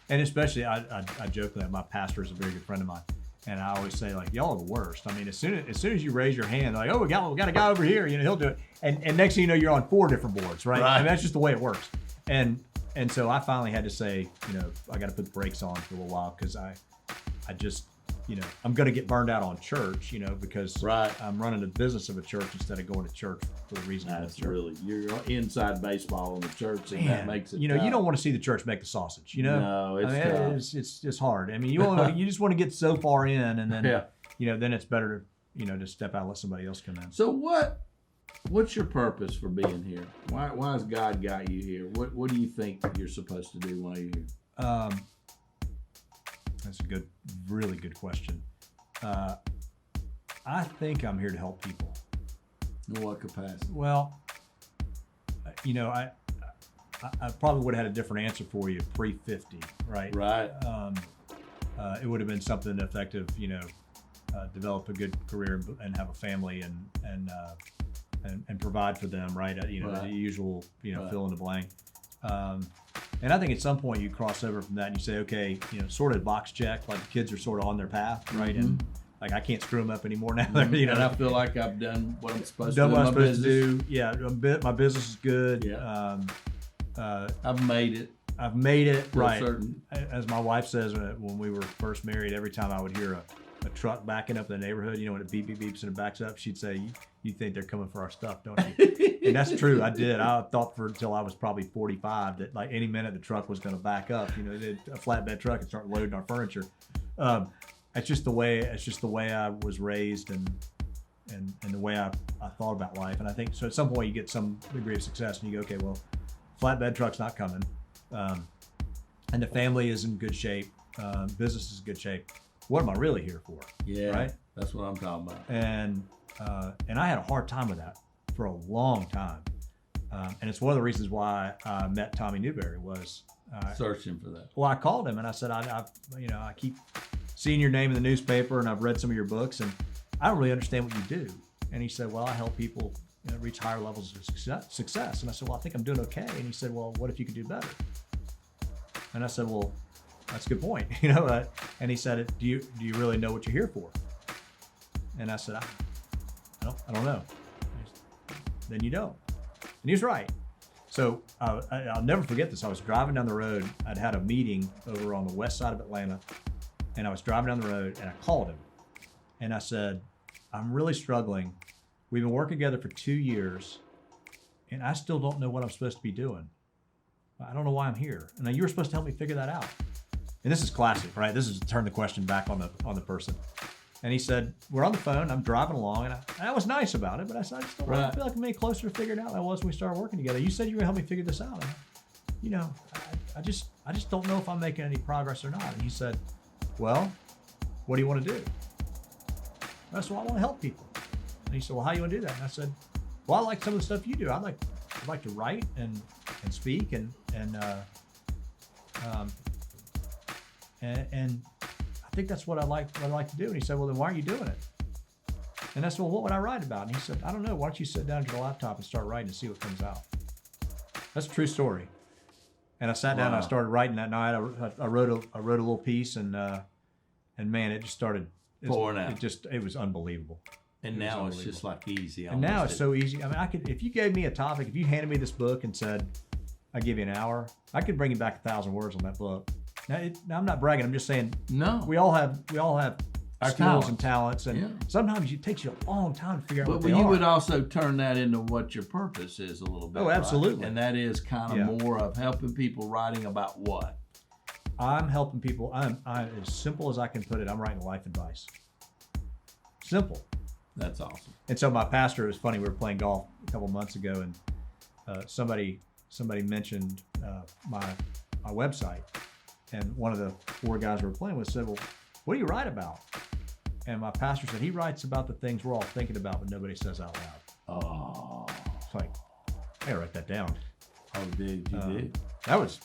And especially, I joke that my pastor is a very good friend of mine, and I always say, like, y'all are the worst. I mean, as soon as you raise your hand, like, oh, we got a guy over here, he'll do it, and next thing you know, you're on 4 different boards, right? I mean, that's just the way it works. And so I finally had to say, I got to put the brakes on for a little while, because I just, I'm going to get burned out on church, because I'm running the business of a church instead of going to church for the reason of That's church. really, you're inside baseball in the church, and that makes it you tough. don't want to see the church make the sausage, No, it's tough. it's just hard. I mean, you just want to get so far in, and then then it's better to to step out and let somebody else come in. So what's your purpose for being here? Why has God got you here? What do you think you're supposed to do while you're here? That's a really good question. I think I'm here to help people. In what capacity? Well, I probably would have had a different answer for you pre-50, right? Right. It would have been something effective, develop a good career and have a family and provide for them, right? The usual, fill in the blank. And I think at some point you cross over from that and you say, okay, sort of box check, like the kids are sort of on their path, right? Mm-hmm. And like, I can't screw them up anymore now. And I feel like I've done what I'm supposed to do. Done what I'm in my supposed business. to do. Yeah, my business is good. Yeah. I've made it. I've made it, To a right. certain- As my wife says, when we were first married, every time I would hear a truck backing up in the neighborhood, when it beeps and it backs up, she'd say, you think they're coming for our stuff, don't you? And that's true. I did. I thought until I was probably 45 that like any minute the truck was going to back up, a flatbed truck and start loading our furniture. It's just the way I was raised and the way I thought about life. And I think so at some point you get some degree of success and you go, okay, well, flatbed truck's not coming. And the family is in good shape. Business is in good shape. What am I really here for? Yeah. Right. That's what I'm talking about. And And I had a hard time with that for a long time. And it's one of the reasons why I met Tommy Newberry was Searching for that. well, I called him and I said, I keep seeing your name in the newspaper and I've read some of your books and I don't really understand what you do. And he said, well, I help people reach higher levels of success. And I said, well, I think I'm doing okay. And he said, well, what if you could do better? And I said, well, that's a good point. And he said, do you really know what you're here for? And I said, I don't know. Then you don't. And he was right. So I'll never forget this. I was driving down the road. I'd had a meeting over on the west side of Atlanta, and I was driving down the road, and I called him, and I said, I'm really struggling. We've been working together for 2 years, and I still don't know what I'm supposed to be doing. I don't know why I'm here. And now you were supposed to help me figure that out. And this is classic, right? This is to turn the question back on the person. And he said, we're on the phone, I'm driving along, and I was nice about it, but I said, I just don't Right. feel like I'm any closer to figure it out than I was when we started working together. You said you were going to help me figure this out. And, I just don't know if I'm making any progress or not. And he said, well, what do you want to do? I said, well, I want to help people. And he said, well, how do you want to do that? And I said, well, I like some of the stuff you do. I'd like to write and speak and I think that's what I like to do. And he said, well, then why aren't you doing it? And I said, well, what would I write about? And he said, I don't know. Why don't you sit down at your laptop and start writing and see what comes out? That's a true story. And I sat down and I started writing that night. I wrote a little piece and man, it just started Pouring out. It was unbelievable. And now it's just like easy. And now almost. it's so easy. I mean, if you gave me a topic, if you handed me this book and said, I give you an hour, I could bring you back 1,000 words on that book. Now, I'm not bragging. I'm just saying No. we all have Our skills and talents, and Yeah. sometimes it takes you a long time to figure out But what they you are. would also turn that into what your purpose is a little bit. Oh, right? absolutely. And that is kind of Yeah. more of helping people writing about what? I'm helping people. I'm as simple as I can put it. I'm writing life advice. Simple. That's awesome. And so my pastor, it was funny. We were playing golf a couple months ago, and somebody mentioned my website, and one of the 4 guys we were playing with said, "Well, what do you write about?" And my pastor said he writes about the things we're all thinking about, but nobody says out loud. Oh, It's like, I gotta write that down. dude, you did. That was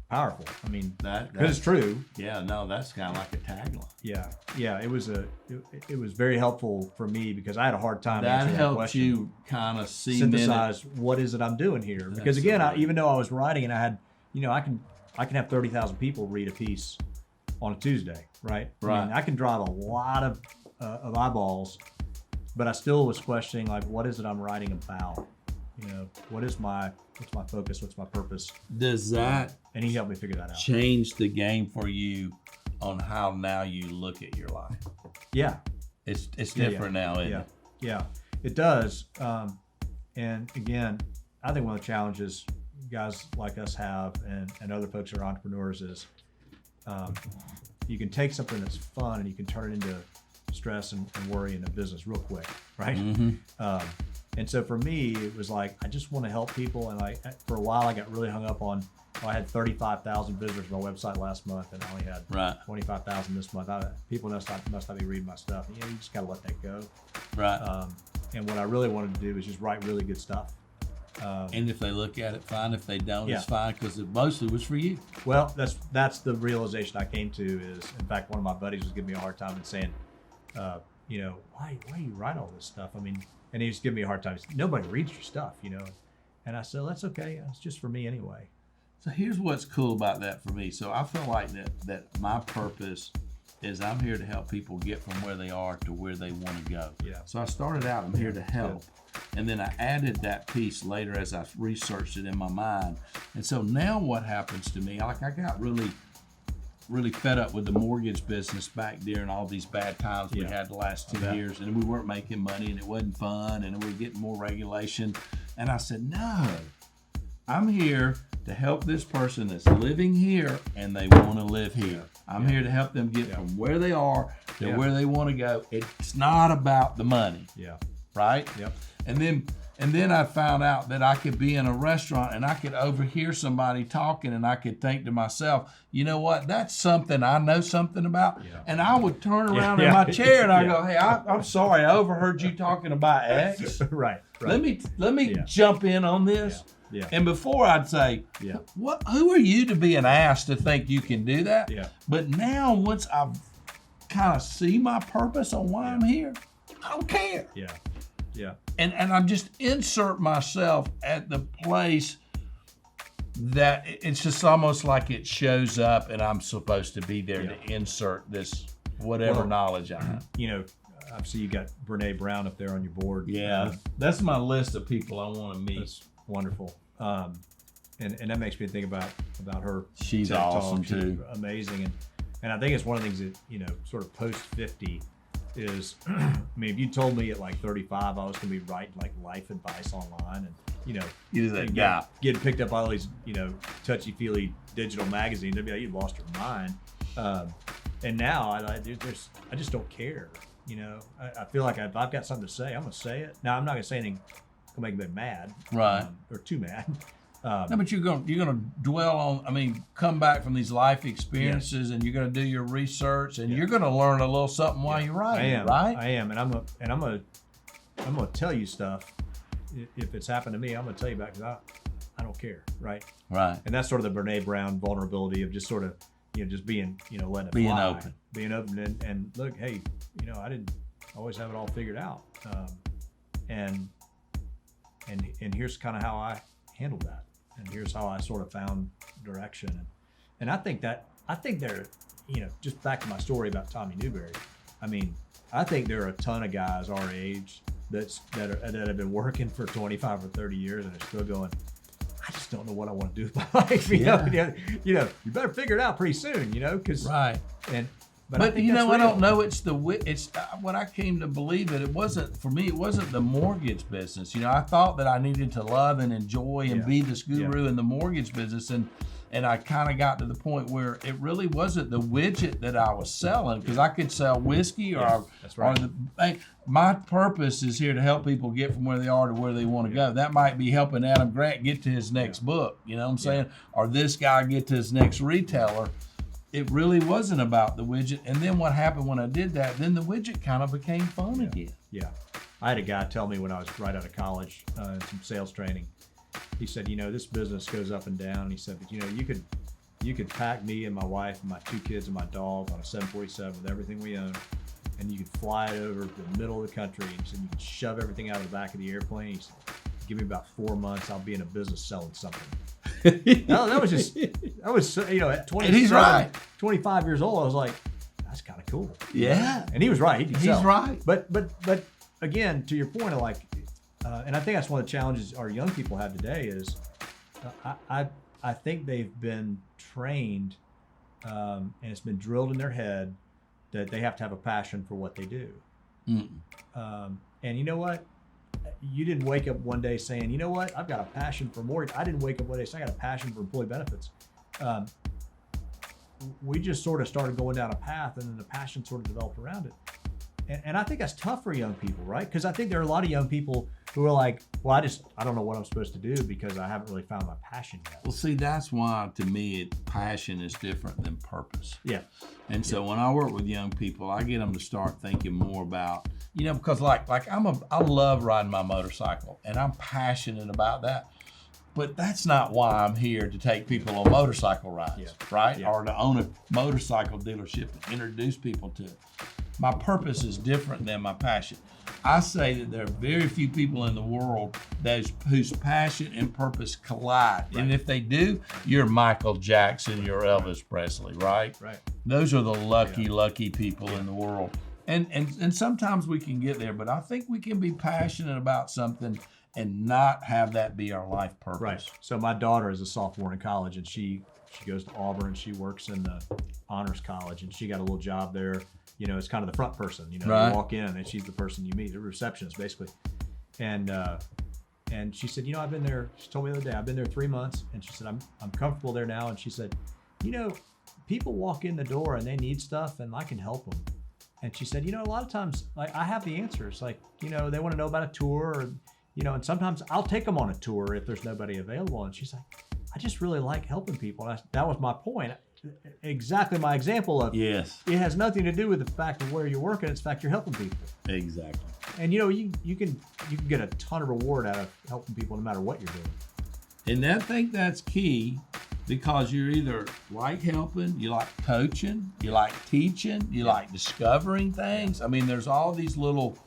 powerful. I mean, That because it's true. Yeah, no, that's kind of like a tagline. Yeah. It was very helpful for me because I had a hard time That answering that helped question. you kind of see Synthesize what is it I'm doing here? Because again, even though I was writing and I had, I can have 30,000 people read a piece on a Tuesday, right? Right. I mean, I can drive a lot of eyeballs, but I still was questioning like, what is it I'm writing about? What's my focus? What's my purpose? Does that And he helped me figure that out. change the game for you on how now you look at your life? Yeah. It's different now, isn't it? Yeah, it does. And again, I think one of the challenges guys like us have and other folks who are entrepreneurs is you can take something that's fun and you can turn it into stress and worry in a business real quick, right? Mm-hmm. And so for me, it was like, I just want to help people. And for a while, I got really hung up on, I had 35,000 visitors to my website last month and I only had Right. 25,000 this month. People must not be reading my stuff. And, you just got to let that go. Right. And what I really wanted to do is just write really good stuff. And if they look at it, fine. If they don't, Yeah. it's fine because it mostly was for you. Well, that's the realization I came to is, in fact, one of my buddies was giving me a hard time and saying, why do you write all this stuff? I mean, and he was giving me a hard time. He said, nobody reads your stuff, And I said, that's okay. It's just for me anyway. So here's what's cool about that for me. So I feel like that my purpose is I'm here to help people get from where they are to where they want to go. Yeah. So I started out, I'm here to help. And then I added that piece later as I researched it in my mind. And so now what happens to me, like I got really fed up with the mortgage business back during all these bad times we had the last 2 years, and we weren't making money and it wasn't fun and we were getting more regulation. And I said, no, I'm here to help this person that's living here and they want to live here. I'm here to help them get from where they are to where they want to go. It's not about the money. Yeah. Right? Yep. And And then I found out that I could be in a restaurant and I could overhear somebody talking and I could think to myself, you know what, that's something I know something about. Yeah. And I would turn around in Yeah. my chair and I Yeah. go, hey, I'm sorry, I overheard you talking about X. Right. Let me Yeah. jump in on this. Yeah. And before I'd say, Yeah. who are you to be an ass to think you can do that? Yeah. But now once I kind of see my purpose on why I'm here, I don't care. Yeah. Yeah. And I'm just insert myself at the place that it's just almost like it shows up and I'm supposed to be there to insert this whatever knowledge I have. You know, obviously you got Brene Brown up there on your board. That's my list of people I want to meet. That's wonderful. And that makes me think about her. She's TED Talk. awesome She's too. amazing. And I think it's one of the things that, you know, sort of post 50 is, I mean, if you told me at like 35 I was going to be writing like life advice online and, you know, You're that guy. getting picked up by all these, you know, touchy-feely digital magazines, they'd be like, you lost your mind. And now I just don't care. You know, I feel like if I've got something to say, I'm going to say it. Now, I'm not going to say anything to make them mad. Right. Or too mad. No, but you're gonna dwell on. I mean, come back from these life experiences, and you're gonna do your research, and you're gonna learn a little something while you're writing. Right? I am, and I'm gonna tell you stuff. If it's happened to me, I'm gonna tell you about because I don't care. Right. Right. And that's sort of the Brene Brown vulnerability of just sort of, you know, just being, you know, letting it Being fly. open. Being open and look, hey, you know, I didn't always have it all figured out. And here's kind of how I handled that. And here's how I sort of found direction. And I think there, you know, just back to my story about Tommy Newberry. I mean, I think there are a ton of guys our age that have been working for 25 or 30 years and are still going, I just don't know what I want to do with my life. You know, you better figure it out pretty soon, you know, because Right. But I think you know, that's I don't real. know. It's what I came to believe that it wasn't for me. It wasn't the mortgage business. You know, I thought that I needed to love and enjoy and be this guru in the mortgage business, and I kind of got to the point where it really wasn't the widget that I was selling because I could sell whiskey or that's right. My purpose is here to help people get from where they are to where they want to go. That might be helping Adam Grant get to his next book. You know what I'm saying? Or this guy get to his next retailer. It really wasn't about the widget. And then what happened when I did that, then the widget kind of became fun again. Yeah. I had a guy tell me when I was right out of college, some sales training. He said, you know, this business goes up and down. He said, but you know, you could pack me and my wife and my 2 kids and my dog on a 747 with everything we own, and you could fly it over the middle of the country. And he said, you could shove everything out of the back of the airplane. He said, give me about 4 months, I'll be in a business selling something. No, that was, you know, at 25 years old, I was like, that's kind of cool. Yeah. And he was right. He's right. But again, to your point of like, and I think that's one of the challenges our young people have today is, I think they've been trained, and it's been drilled in their head that they have to have a passion for what they do. And you know what? You didn't wake up one day saying, you know what, I've got a passion for mortgage. I didn't wake up one day saying I got a passion for employee benefits. We just sort of started going down a path, and then the passion sort of developed around it. And I think that's tough for young people, right? Because I think there are a lot of young people who are like, well, I don't know what I'm supposed to do because I haven't really found my passion yet. Well, see, that's why to me, passion is different than purpose. Yeah. And so when I work with young people, I get them to start thinking more about, you know, because like I love riding my motorcycle and I'm passionate about that. But that's not why I'm here to take people on motorcycle rides, right? Yeah. Or to own a motorcycle dealership and introduce people to it. My purpose is different than my passion. I say that there are very few people in the world whose passion and purpose collide. Right. And if they do, you're Michael Jackson, you're Elvis Presley, right? Right. Those are the lucky people in the world. And sometimes we can get there, but I think we can be passionate about something and not have that be our life purpose. Right. So my daughter is a sophomore in college, and she goes to Auburn. She works in the honors college, and she got a little job there. You know, it's kind of the front person. You know, You walk in, and she's the person you meet, the receptionist, basically. And she said, you know, I've been there. She told me the other day, I've been there 3 months, and she said, I'm comfortable there now. And she said, you know, people walk in the door and they need stuff, and I can help them. And she said, you know, a lot of times, like, I have the answers. Like, you know, they want to know about a tour, or you know, and sometimes I'll take them on a tour if there's nobody available. And she's like, I just really like helping people. And that was my point. Exactly my example of Yes. it has nothing to do with the fact of where you're working. It's the fact you're helping people. Exactly. And you know, you can get a ton of reward out of helping people no matter what you're doing. And I think that's key, because you're either like helping, you like coaching, you like teaching, you like discovering things. I mean, there's all these little,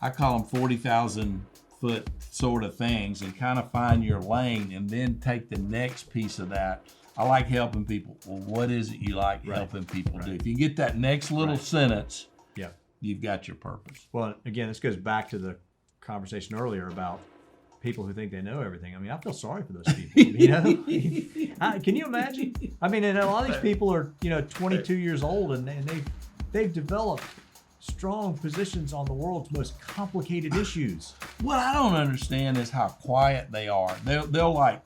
I call them 40,000 foot sort of things, and kind of find your lane and then take the next piece of that. I like helping people. Well, what is it you like helping people do? If you get that next little sentence, Yeah. you've got your purpose. Well, again, this goes back to the conversation earlier about people who think they know everything. I mean, I feel sorry for those people. You know, can you imagine? I mean, and a lot of these people are, you know, 22 years old, and they've developed strong positions on the world's most complicated issues. What I don't understand is how quiet they are. They'll like,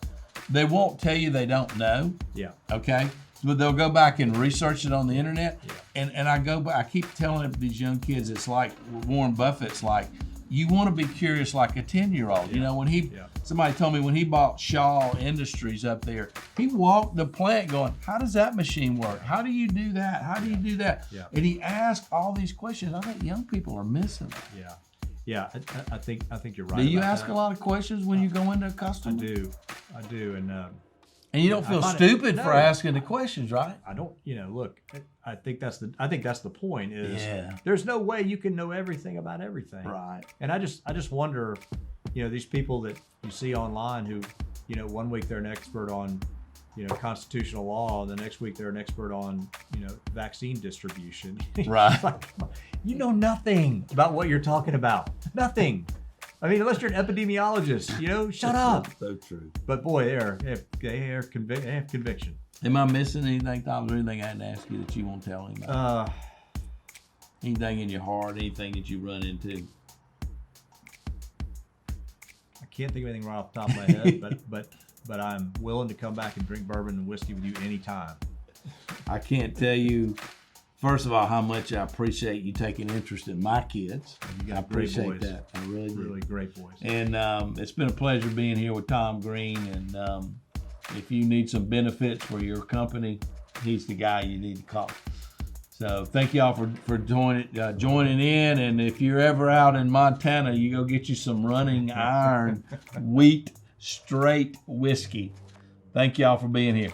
they won't tell you they don't know. Yeah. Okay. But they'll go back and research it on the internet. Yeah. And I go back, I keep telling these young kids, it's like Warren Buffett's like, you want to be curious like a 10-year-old. Yeah. You know, when somebody told me when he bought Shaw Industries up there, he walked the plant going, how does that machine work? How do you do that? How do you do that? Yeah. And he asked all these questions. I think young people are missing that. Yeah. Yeah, I think you're right. Do you ask a lot of questions when you go into a customer? I do, and you don't feel stupid for asking the questions, right? I don't. You know, look, I think that's the point. Is Yeah. There's no way you can know everything about everything, Right. And I just wonder, you know, these people that you see online who, you know, one week they're an expert on, you know, constitutional law, the next week they're an expert on, you know, vaccine distribution. Right. Like, you know nothing about what you're talking about. Nothing. I mean, unless you're an epidemiologist, you know, shut up. So true. But boy, they have conviction. Am I missing anything, Tom? Is there anything I hadn't asked you that you won't tell him about? Anything in your heart, anything that you run into? I can't think of anything right off the top of my head, but I'm willing to come back and drink bourbon and whiskey with you anytime. I can't tell you, first of all, how much I appreciate you taking interest in my kids. You I got great appreciate boys. that. I really do. Really great boys. And it's been a pleasure being here with Tom Greene. And if you need some benefits for your company, he's the guy you need to call. So thank y'all for joining in. And if you're ever out in Montana, you go get you some Running Iron wheat straight whiskey. Thank y'all for being here.